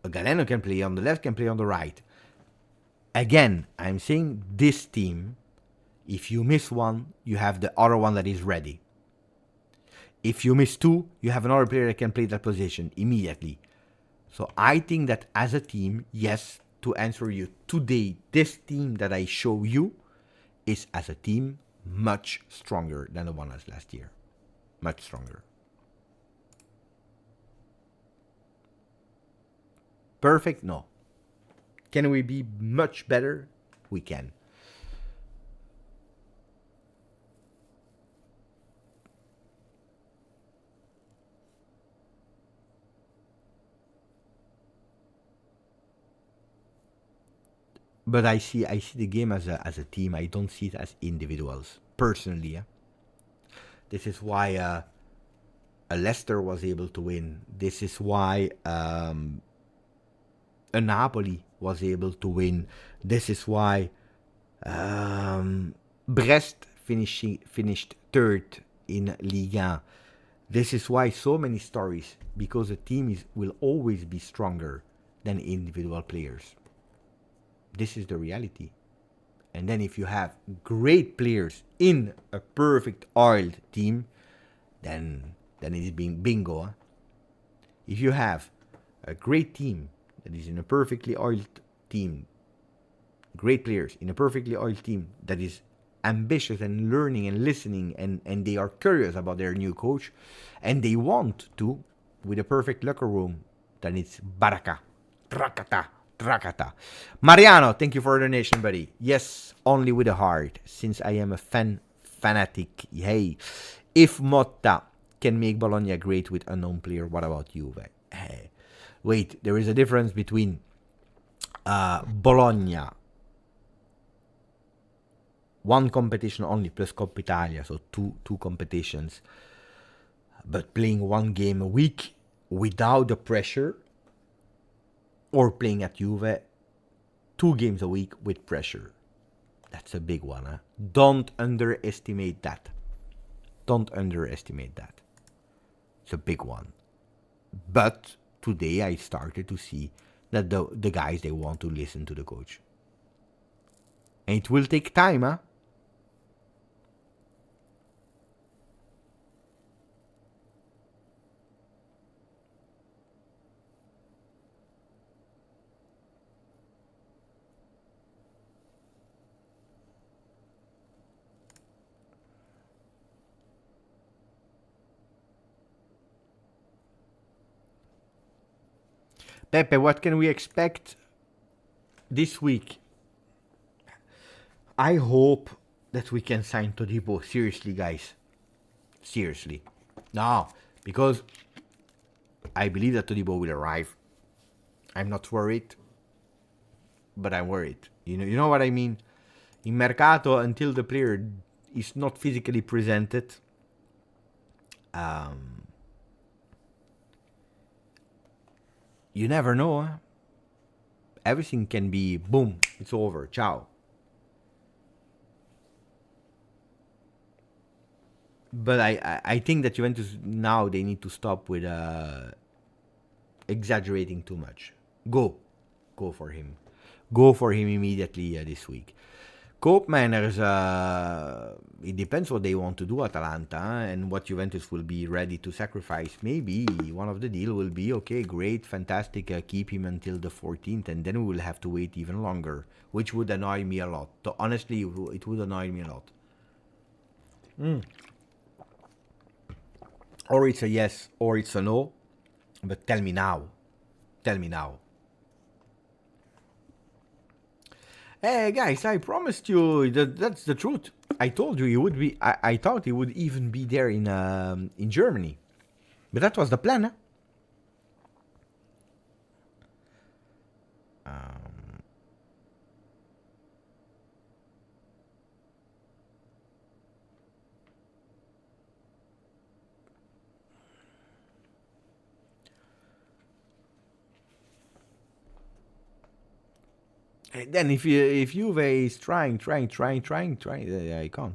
a Galeno can play on the left, can play on the right. Again, I'm saying this team, if you miss one, you have the other one that is ready. If you miss two, you have another player that can play that position immediately. So I think that as a team, yes, to answer you today, this team that I show you is as a team much stronger than the one as last year. Much stronger. Perfect? No. Can we be much better? We can. But I see the game as a team. I don't see it as individuals. Personally, yeah? This is why a Leicester was able to win. This is why a Napoli was able to win. This is why Brest finished third in Liga. This is why so many stories, because a team will always be stronger than individual players. This is the reality. And then if you have great players in a perfect oiled team, then it is being bingo. Huh? If you have a great team that is in a perfectly oiled team, great players in a perfectly oiled team that is ambitious and learning and listening, and they are curious about their new coach, and they want to, with a perfect locker room, then it's baraka, rakata. Rakata. Mariano, thank you for the donation, buddy. Yes, only with a heart, since I am a fanatic. Hey, if Motta can make Bologna great with unknown player, what about Juve? Hey. Wait, there is a difference between Bologna, one competition only, plus Coppa Italia, so two competitions, but playing one game a week without the pressure, or playing at Juve 2 games a week with pressure. That's a big one. Huh? Don't underestimate that. Don't underestimate that. It's a big one. But today I started to see that the guys, they want to listen to the coach. And it will take time, huh? Pepe, what can we expect this week? I hope that we can sign Todibo. Seriously, guys. Seriously. No, because I believe that Todibo will arrive. I'm not worried, but I'm worried. You know what I mean? In Mercato, until the player is not physically presented, you never know. Huh? Everything can be boom, it's over, ciao. But I think that Juventus now, they need to stop with exaggerating too much. Go for him. Go for him immediately this week. Koopmeiners, it depends what they want to do, Atalanta, and what Juventus will be ready to sacrifice. Maybe one of the deal will be, okay, great, fantastic, keep him until the 14th, and then we will have to wait even longer, which would annoy me a lot. So honestly, it would annoy me a lot. Or it's a yes, or it's a no, but tell me now. Tell me now. Hey guys, I promised you that's the truth. I told you he would be. I thought he would even be there in Germany, but that was the plan. Huh? And then if Juve is trying, I can't.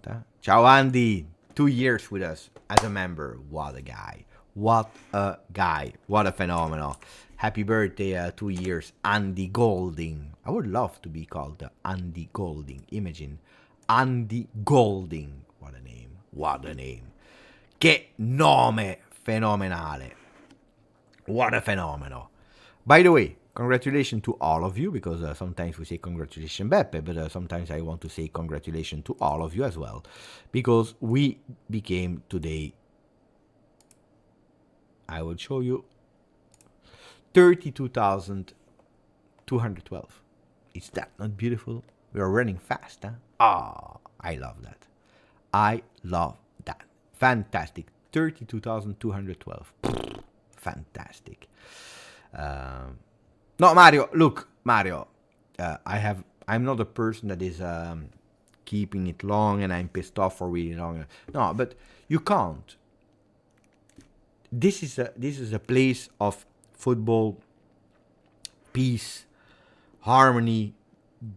Huh? Ciao Andy, 2 years with us as a member. What a guy! What a guy! What a phenomenal! Happy birthday, 2 years, Andy Golding. I would love to be called Andy Golding. Imagine, Andy Golding. What a name! What a name! Che nome fenomenale! What a phenomenal! By the way, congratulations to all of you, because sometimes we say congratulations Beppe, but sometimes I want to say congratulations to all of you as well, because we became today, I will show you, 32,212. Is that not beautiful? We are running fast, huh? Ah, I love that. I love that. Fantastic. 32,212. Fantastic. No, Mario, look, Mario, I'm not a person that is keeping it long and I'm pissed off for really long. No, but you can't. This is a place of football, peace, harmony,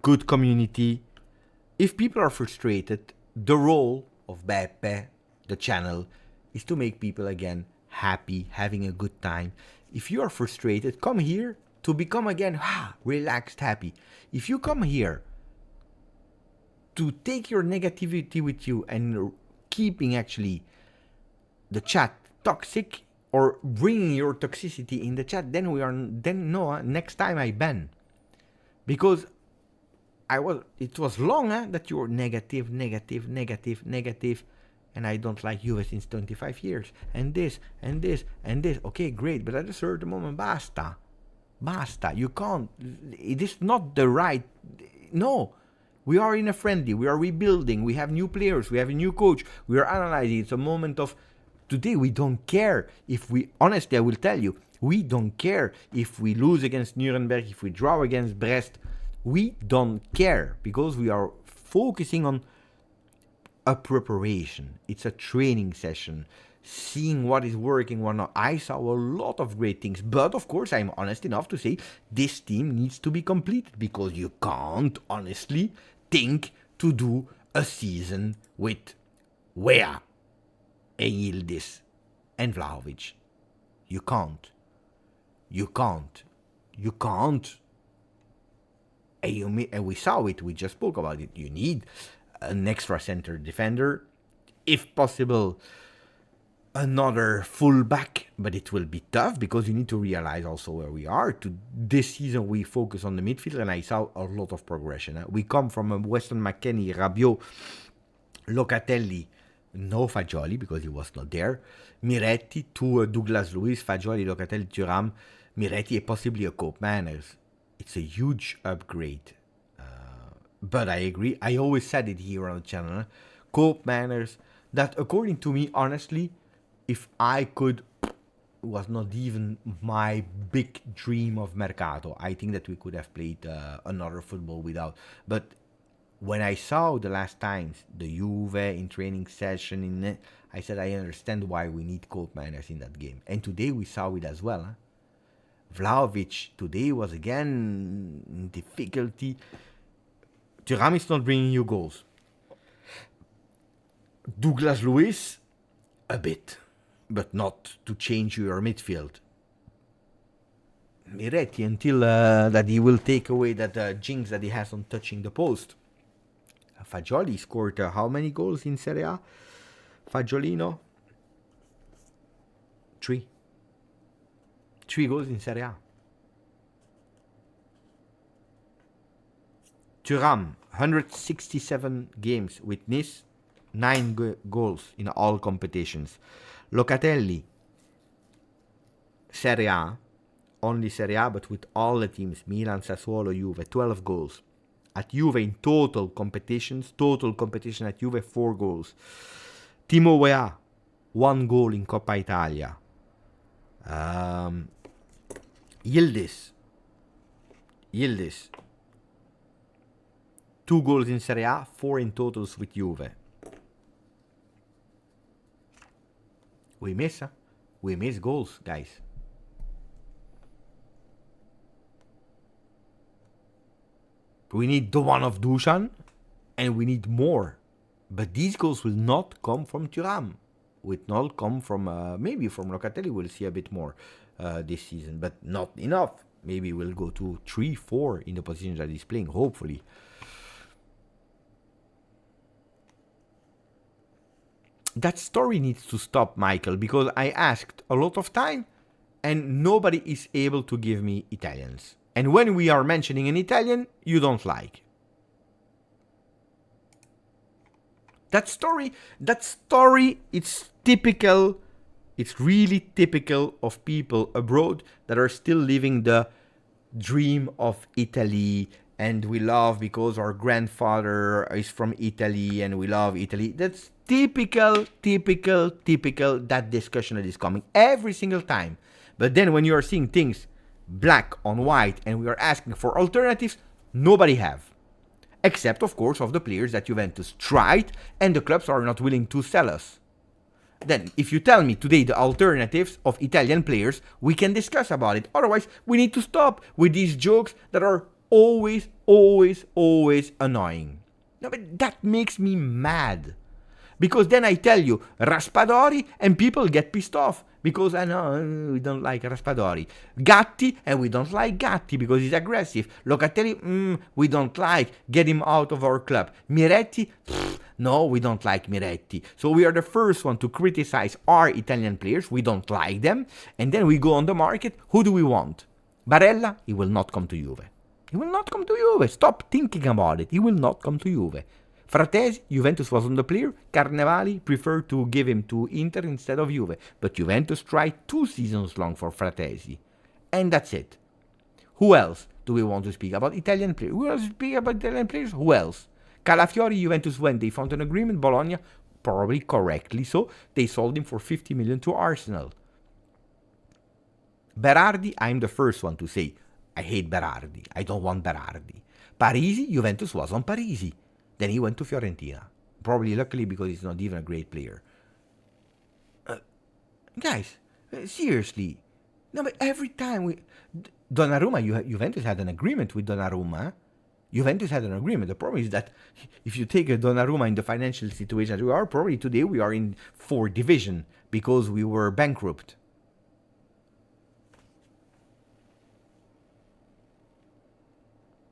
good community. If people are frustrated, the role of Beppe, the channel, is to make people again happy, having a good time. If you are frustrated, come here to become again relaxed, happy. If you come here to take your negativity with you and keeping actually the chat toxic or bringing your toxicity in the chat, then next time I ban, because it was long that you were negative, and I don't like Juve since 25 years, and this. Okay, great, but at a certain moment, basta. You can't. It is not the right. No, we are in a friendly. We are rebuilding. We have new players. We have a new coach. We are analyzing. It's a moment of. Today we don't care if we. Honestly, I will tell you, we don't care if we lose against Nuremberg, if we draw against Brest. We don't care because we are focusing on a preparation. It's a training session, seeing what is working, what not. I saw a lot of great things, but of course I'm honest enough to say this team needs to be completed, because you can't honestly think to do a season with Wea and Yildiz and Vlahovic. You can't. And we saw it, we just spoke about it. You need an extra center defender, if possible another fullback, but it will be tough because you need to realize also where we are. This season we focus on the midfield, and I saw a lot of progression. We come from a Weston McKennie, Rabiot, Locatelli, no Fagioli because he was not there, Miretti, to Douglas Luiz, Fagioli, Locatelli, Thuram, Miretti, and possibly a Cope Manners. It's a huge upgrade. But I agree, I always said it here on the channel, Cope Manners, that according to me, honestly, if I could, was not even my big dream of Mercato. I think that we could have played another football without. But when I saw the last times the Juve in training session, I said I understand why we need Cope Manners in that game. And today we saw it as well. Vlahovic today was again in difficulty. Thuram is not bringing you goals. Douglas Luiz, a bit, but not to change your midfield. Miretti, until that he will take away that jinx that he has on touching the post. Fagioli scored how many goals in Serie A? Fagiolino? 3. 3 goals in Serie A. Thuram, 167 games with Nice, 9 goals in all competitions. Locatelli, Serie A, only Serie A, but with all the teams, Milan, Sassuolo, Juve, 12 goals. At Juve in total competition at Juve, 4 goals. Timo Weah, 1 goal in Coppa Italia. Yildiz, 2 goals in Serie A, 4 in totals with Juve. We miss goals, guys. We need the one of Dusan, and we need more. But these goals will not come from Thuram. Will not come from, maybe from Locatelli. We'll see a bit more this season, but not enough. Maybe we'll go to 3-4 in the position that he's playing, hopefully. That story needs to stop, Michael, because I asked a lot of time and nobody is able to give me Italians. And when we are mentioning an Italian, you don't like. That story, it's typical. It's really typical of people abroad that are still living the dream of Italy, and we love because our grandfather is from Italy and we love Italy. That's typical, that discussion that is coming every single time. But then when you are seeing things black on white and we are asking for alternatives, nobody have. Except, of course, of the players that Juventus tried and the clubs are not willing to sell us. Then, if you tell me today the alternatives of Italian players, we can discuss about it. Otherwise, we need to stop with these jokes that are always annoying. No, but that makes me mad. Because then I tell you, Raspadori, and people get pissed off. Because I know we don't like Raspadori. Gatti, and we don't like Gatti because he's aggressive. Locatelli, we don't like. Get him out of our club. Miretti, no, we don't like Miretti. So we are the first one to criticize our Italian players. We don't like them. And then we go on the market. Who do we want? Barella, he will not come to Juve. He will not come to Juve. Stop thinking about it. He will not come to Juve. Fratesi, Juventus was on the player. Carnevali preferred to give him to Inter instead of Juve. But Juventus tried 2 seasons long for Fratesi. And that's it. Who else do we want to speak about? Italian players. Who else speak about Italian players? Who else? Calafiori, Juventus went. They found an agreement. Bologna, probably correctly so, they sold him for 50 million to Arsenal. Berardi, I'm the first one to say, I hate Berardi. I don't want Berardi. Parisi, Juventus was on Parisi. Then he went to Fiorentina. Probably luckily because he's not even a great player. Guys, seriously. No, but every time Donnarumma, Juventus had an agreement with Donnarumma. Juventus had an agreement. The problem is that if you take a Donnarumma in the financial situation that we are, probably today we are in 4th division because we were bankrupt.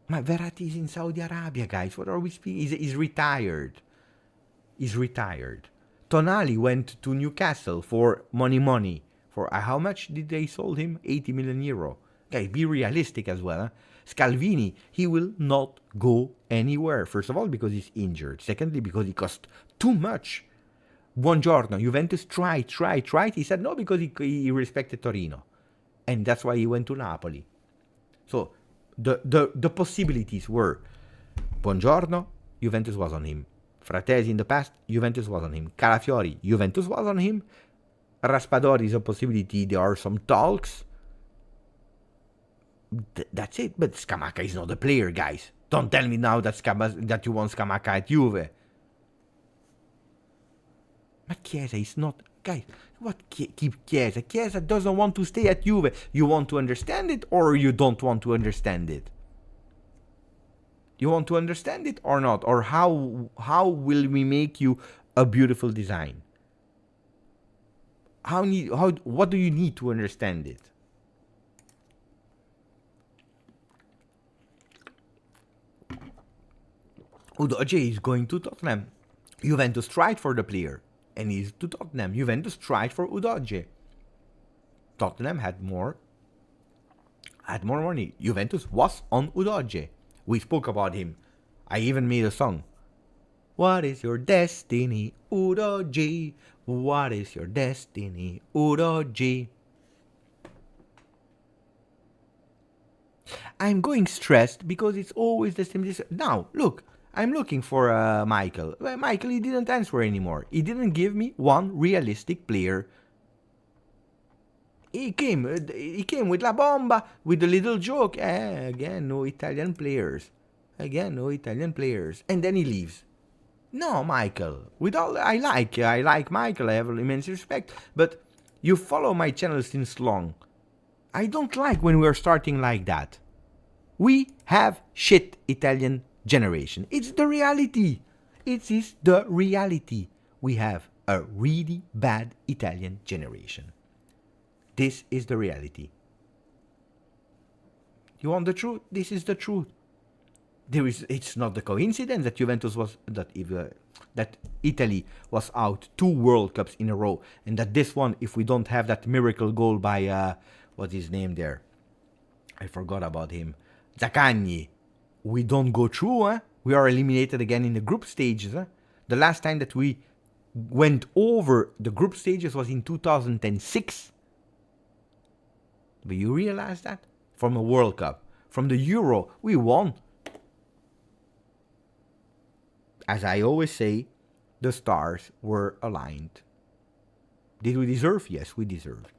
My Verratti is in Saudi Arabia, guys. What are we speaking? He's retired. He's retired. Tonali went to Newcastle for money. For how much did they sold him? 80 million euro. Guys, be realistic as well. Huh? Scalvini, he will not go anywhere. First of all, because he's injured. Secondly, because he cost too much. Buongiorno, Juventus tried. He said no because he respected Torino. And that's why he went to Napoli. So, the possibilities were Buongiorno, Juventus was on him. Fratesi in the past, Juventus was on him. Calafiori, Juventus was on him. Raspadori is a possibility. There are some talks. That's it. But Scamacca is not a player, guys. Don't tell me now that you want Scamacca at Juve. But Chiesa is not... Guys, what keep Chiesa? Chiesa doesn't want to stay at Juve. You want to understand it or you don't want to understand it? You want to understand it or not? Or how will we make you a beautiful design? What do you need to understand it? Udogie is going to Tottenham. Juventus tried for the player. And he's to Tottenham. Juventus tried for Udogie. Tottenham had more money. Juventus was on Udogie. We spoke about him. I even made a song. What is your destiny, Udogie? What is your destiny, Udogie? I'm going stressed because it's always the same. Now, look. I'm looking for Michael. Well, Michael, he didn't answer anymore. He didn't give me one realistic player. He came with La Bomba, with the little joke. Again, no Italian players. And then he leaves. No, Michael. I like Michael. I have immense respect. But you follow my channel since long. I don't like when we're starting like that. We have shit Italian generation. It's the reality. It is the reality. We have a really bad Italian generation. This is the reality. You want the truth? This is the truth. It's not the coincidence that Juventus was that Italy was out 2 World Cups in a row, and that this one, if we don't have that miracle goal by what's his name there? I forgot about him. Zaccagni. We don't go through. We are eliminated again in the group stages. The last time that we went over the group stages was in 2006. But you realize that? From a World Cup, from the Euro, we won. As I always say, the stars were aligned. Did we deserve? Yes, we deserved.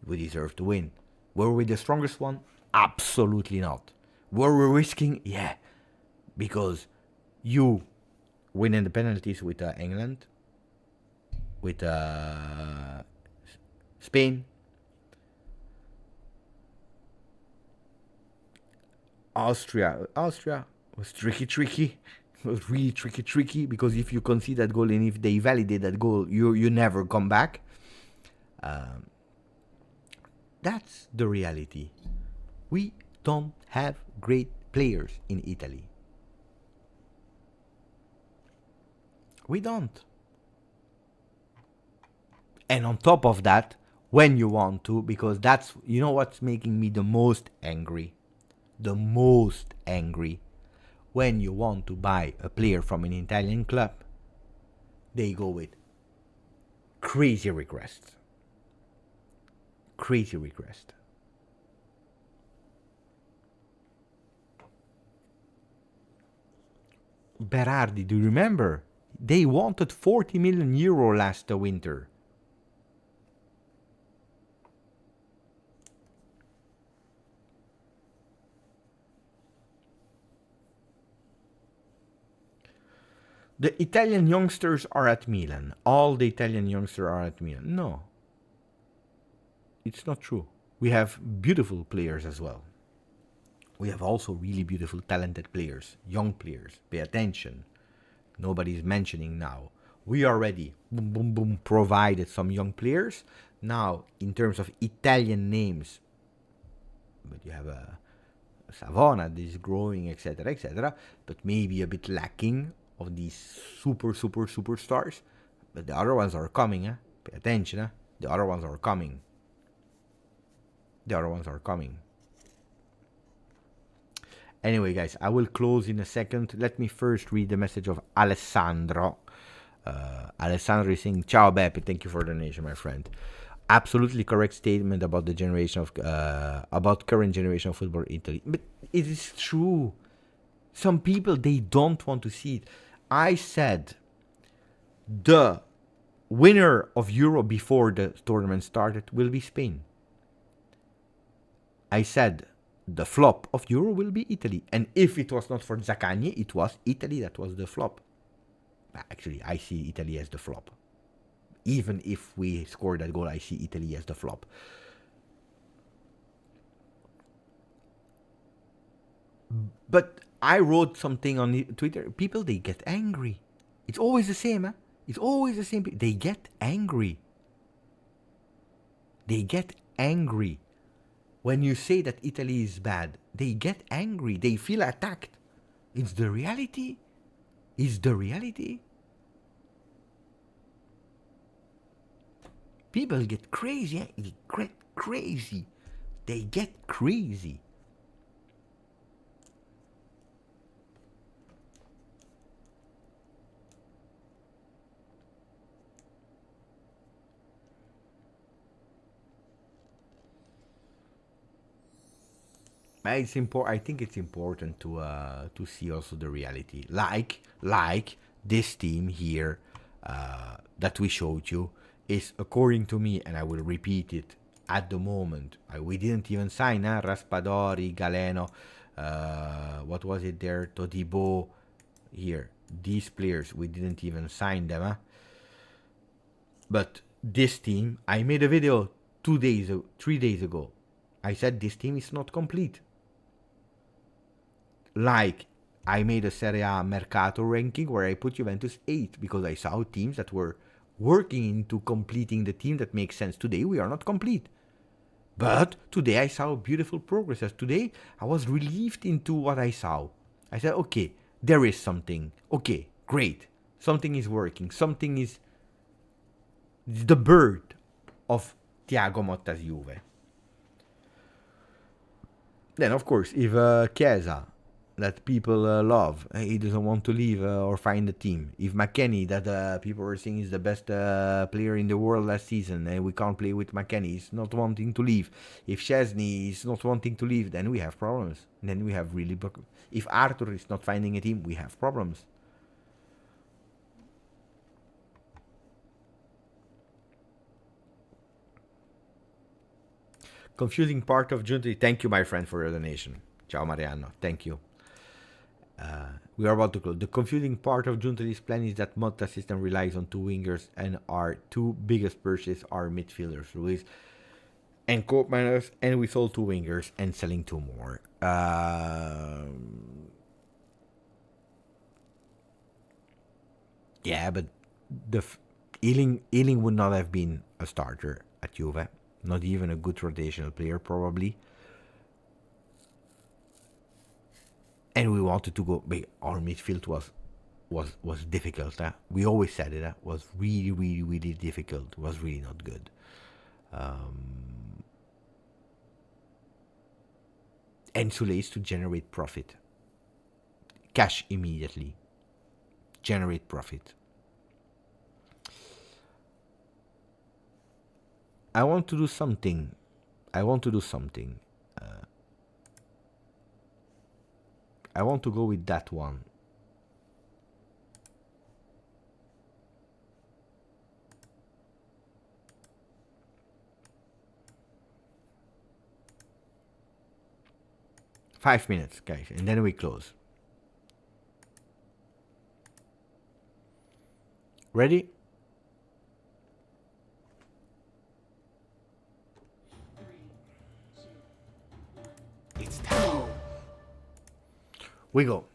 We deserved to win. Were we the strongest one? Absolutely not. Were we risking? Yeah. Because you win in the penalties with England, with Spain, Austria was tricky. It was really tricky because if you concede that goal and if they validate that goal, you never come back. That's the reality. We don't have great players in Italy. We don't. And on top of that, when you want to, because that's, you know what's making me the most angry? The most angry. When you want to buy a player from an Italian club, they go with crazy requests. Crazy request. Berardi, do you remember? They wanted 40 million euro last winter. The Italian youngsters are at Milan. All the Italian youngsters are at Milan. No. It's not true. We have beautiful players as well. We have also really beautiful, talented players. Young players. Pay attention. Nobody's mentioning now. We already, provided some young players. Now, in terms of Italian names, but you have a Savona that is growing, etc., but maybe a bit lacking of these superstars. But the other ones are coming. Pay attention. The other ones are coming. Anyway, guys, I will close in a second. Let me first read the message of Alessandro. Alessandro is saying, "Ciao Beppe, thank you for the donation, my friend. Absolutely correct statement about the generation of about current generation of football in Italy. But it is true. Some people, they don't want to see it. I said the winner of Euro before the tournament started will be Spain. I said the flop of Euro will be Italy. And if it was not for Zaccagni, it was Italy that was the flop. Actually, I see Italy as the flop. Even if we score that goal, I see Italy as the flop. But I wrote something on Twitter. People, they get angry. It's always the same, It's always the same. They get angry. When you say that Italy is bad, they get angry. They feel attacked. It's the reality. People get crazy. They get crazy. It's important. I think it's important to see also the reality. Like this team here that we showed you is, according to me, and I will repeat it at the moment. We didn't even sign Raspadori, Galeno. What was it there? Todibo. Here, these players, we didn't even sign them. But this team, I made a video 3 days ago. I said this team is not complete. Like, I made a Serie A Mercato ranking where I put Juventus 8 because I saw teams that were working into completing the team that makes sense. Today, we are not complete. But today, I saw beautiful progress. Today, I was relieved into what I saw. I said, okay, there is something. Okay, great. Something is working. Something is the bird of Thiago Motta's Juve. Then, of course, if Chiesa, that people love, he doesn't want to leave or find a team. If McKennie, that people were saying is the best player in the world last season, and we can't play with McKennie, he's not wanting to leave. If Chesney is not wanting to leave, then we have problems. Then we have really... If Arthur is not finding a team, we have problems. Confusing part of Juventini. Thank you, my friend, for your donation. Ciao, Mariano. Thank you. We are about to close. The confusing part of Juventini's plan is that Motta's system relies on two wingers, and our two biggest purchases are midfielders, Luis and Koopmeiners, and we sold two wingers and selling two more. Yeah, but the Ealing would not have been a starter at Juve. Not even a good rotational player, probably. And we wanted to go. Our midfield was difficult. We always said it. Was really, really, really difficult. Was really not good. And Sule is to generate profit. Cash immediately. Generate profit. I want to do something. I want to go with that one. Five minutes, guys, and then we close. Ready? It's time. We go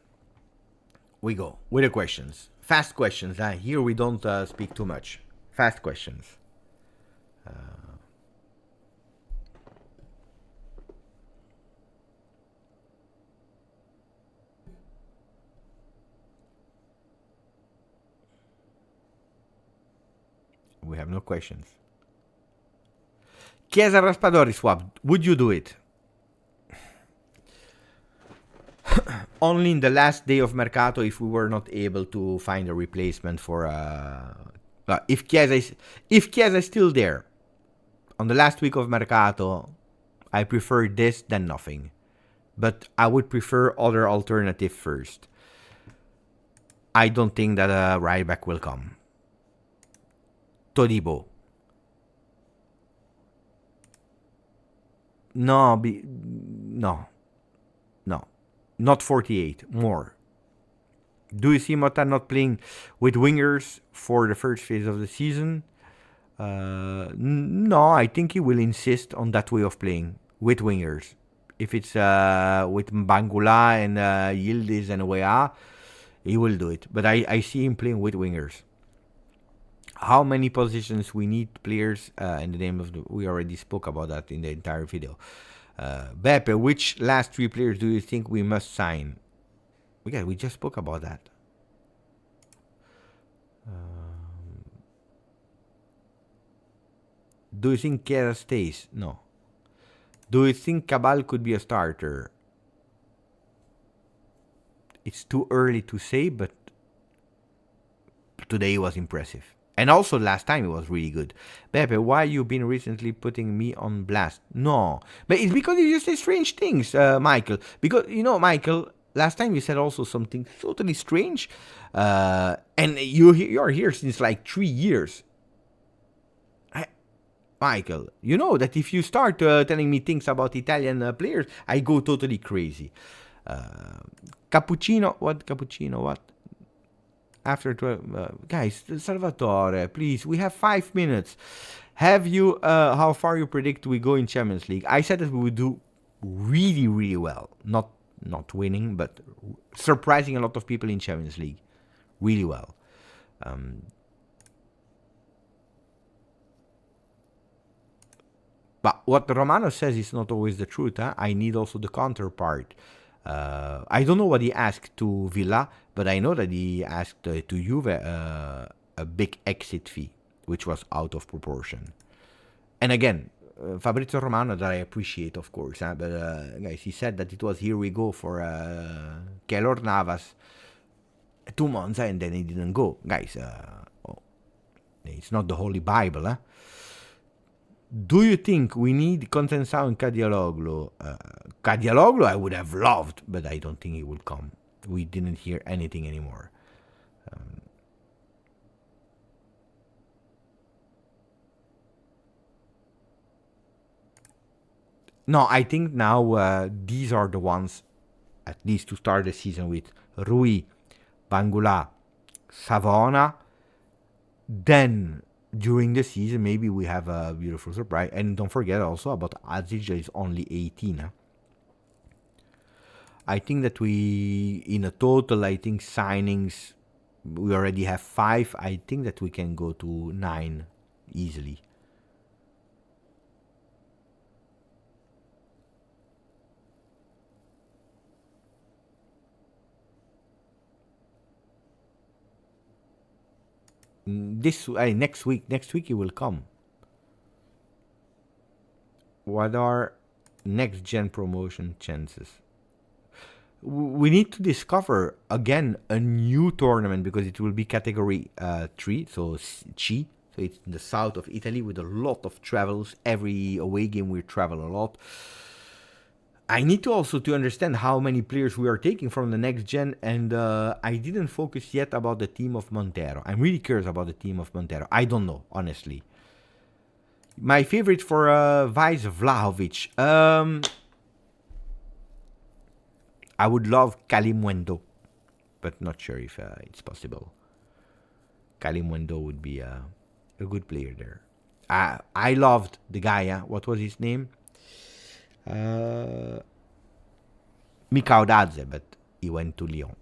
with the questions. Fast questions. Here we don't speak too much. Fast questions. We have no questions. Chiesa Raspadori swap. Would you do it? Only in the last day of Mercato if we were not able to find a replacement for if Chiesa is still there on the last week of Mercato, I prefer this than nothing. But I would prefer other alternative first. I don't think that a right back will come. Todibo. No. Not 48, more. Do you see Motta not playing with wingers for the first phase of the season? No, I think he will insist on that way of playing with wingers. If it's with Bangula and Yildiz and Wea, he will do it. But I see him playing with wingers. How many positions we need players? In the name of we already spoke about that in the entire video. Beppe, which last three players do you think we must sign? We just spoke about that. Do you think Chiesa stays? No. Do you think Cabal could be a starter? It's too early to say, but today was impressive. And also last time it was really good. Beppe, why you been recently putting me on blast? No. But it's because you just say strange things, Michael. Because, Michael, last time you said also something totally strange. And you're here since like 3 years. Michael, you know that if you start telling me things about Italian players, I go totally crazy. Cappuccino, what? After 12, guys, Salvatore, please, we have 5 minutes. Have you, how far you predict we go in Champions League? I said that we would do really, really well. Not not winning, but surprising a lot of people in Champions League really well. But what Romano says is not always the truth. I need also the counterpart. I don't know what he asked to Villa, but I know that he asked to Juve a big exit fee, which was out of proportion. And again, Fabrizio Romano, that I appreciate, of course, but guys, he said that it was here we go for Keylor Navas 2 months, and then he didn't go. Guys, it's not the Holy Bible. Do you think we need Conceição and Kadialoglu? Kadialoglu I would have loved, but I don't think he will come. We didn't hear anything anymore. No, I think now these are the ones, at least to start the season with. Rui, Bangula, Savona. Then, during the season, maybe we have a beautiful surprise. And don't forget also about Aziz is only 18. I think that we, in a total, I think signings, we already have 5. I think that we can go to 9 easily. Next week he will come. What are next gen promotion chances? We need to discover again a new tournament, because it will be category 3, so Chi. So it's in the south of Italy with a lot of travels. Every away game we travel a lot. I need to also to understand how many players we are taking from the next gen, and I didn't focus yet about the team of Montero. I'm really curious about the team of Montero. I don't know, honestly. My favorite for Vice Vlahovic. I would love Kalimundo, but not sure if it's possible. Kalimundo would be a good player there. I loved the guy. What was his name? Mikao Dadze, but he went to Lyon.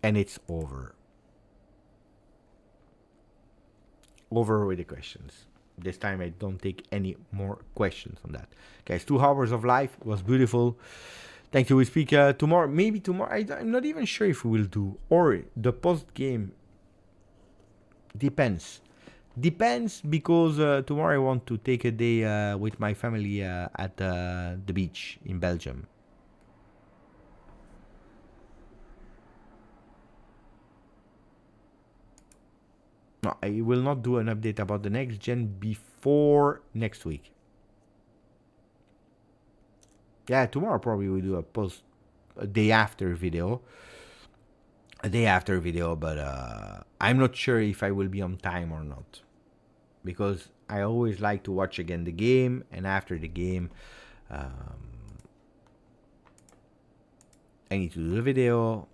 And it's over. Over with the questions. This time I don't take any more questions on that. Guys, 2 hours of live. It was beautiful. Thank you. We speak tomorrow. Maybe tomorrow. I'm not even sure if we will do. Or the post-game. Depends. Depends, because tomorrow I want to take a day with my family at the beach in Belgium. No, I will not do an update about the next gen before next week. Yeah, tomorrow probably we'll do a day after video. But I'm not sure if I will be on time or not, because I always like to watch again the game, and after the game I need to do the video.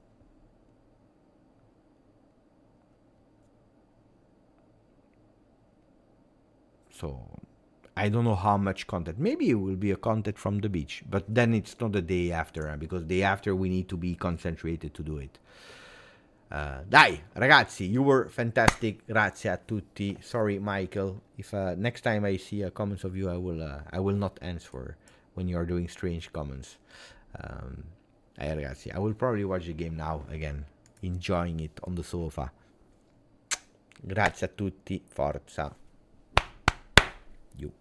So I don't know how much content. Maybe it will be a content from the beach, but then it's not the day after, because day after we need to be concentrated to do it. Dai ragazzi, you were fantastic. Grazie a tutti. Sorry Michael, if next time I see comments of you, I will not answer when you are doing strange comments. Ragazzi, I will probably watch the game now again, enjoying it on the sofa. Grazie a tutti, forza. You.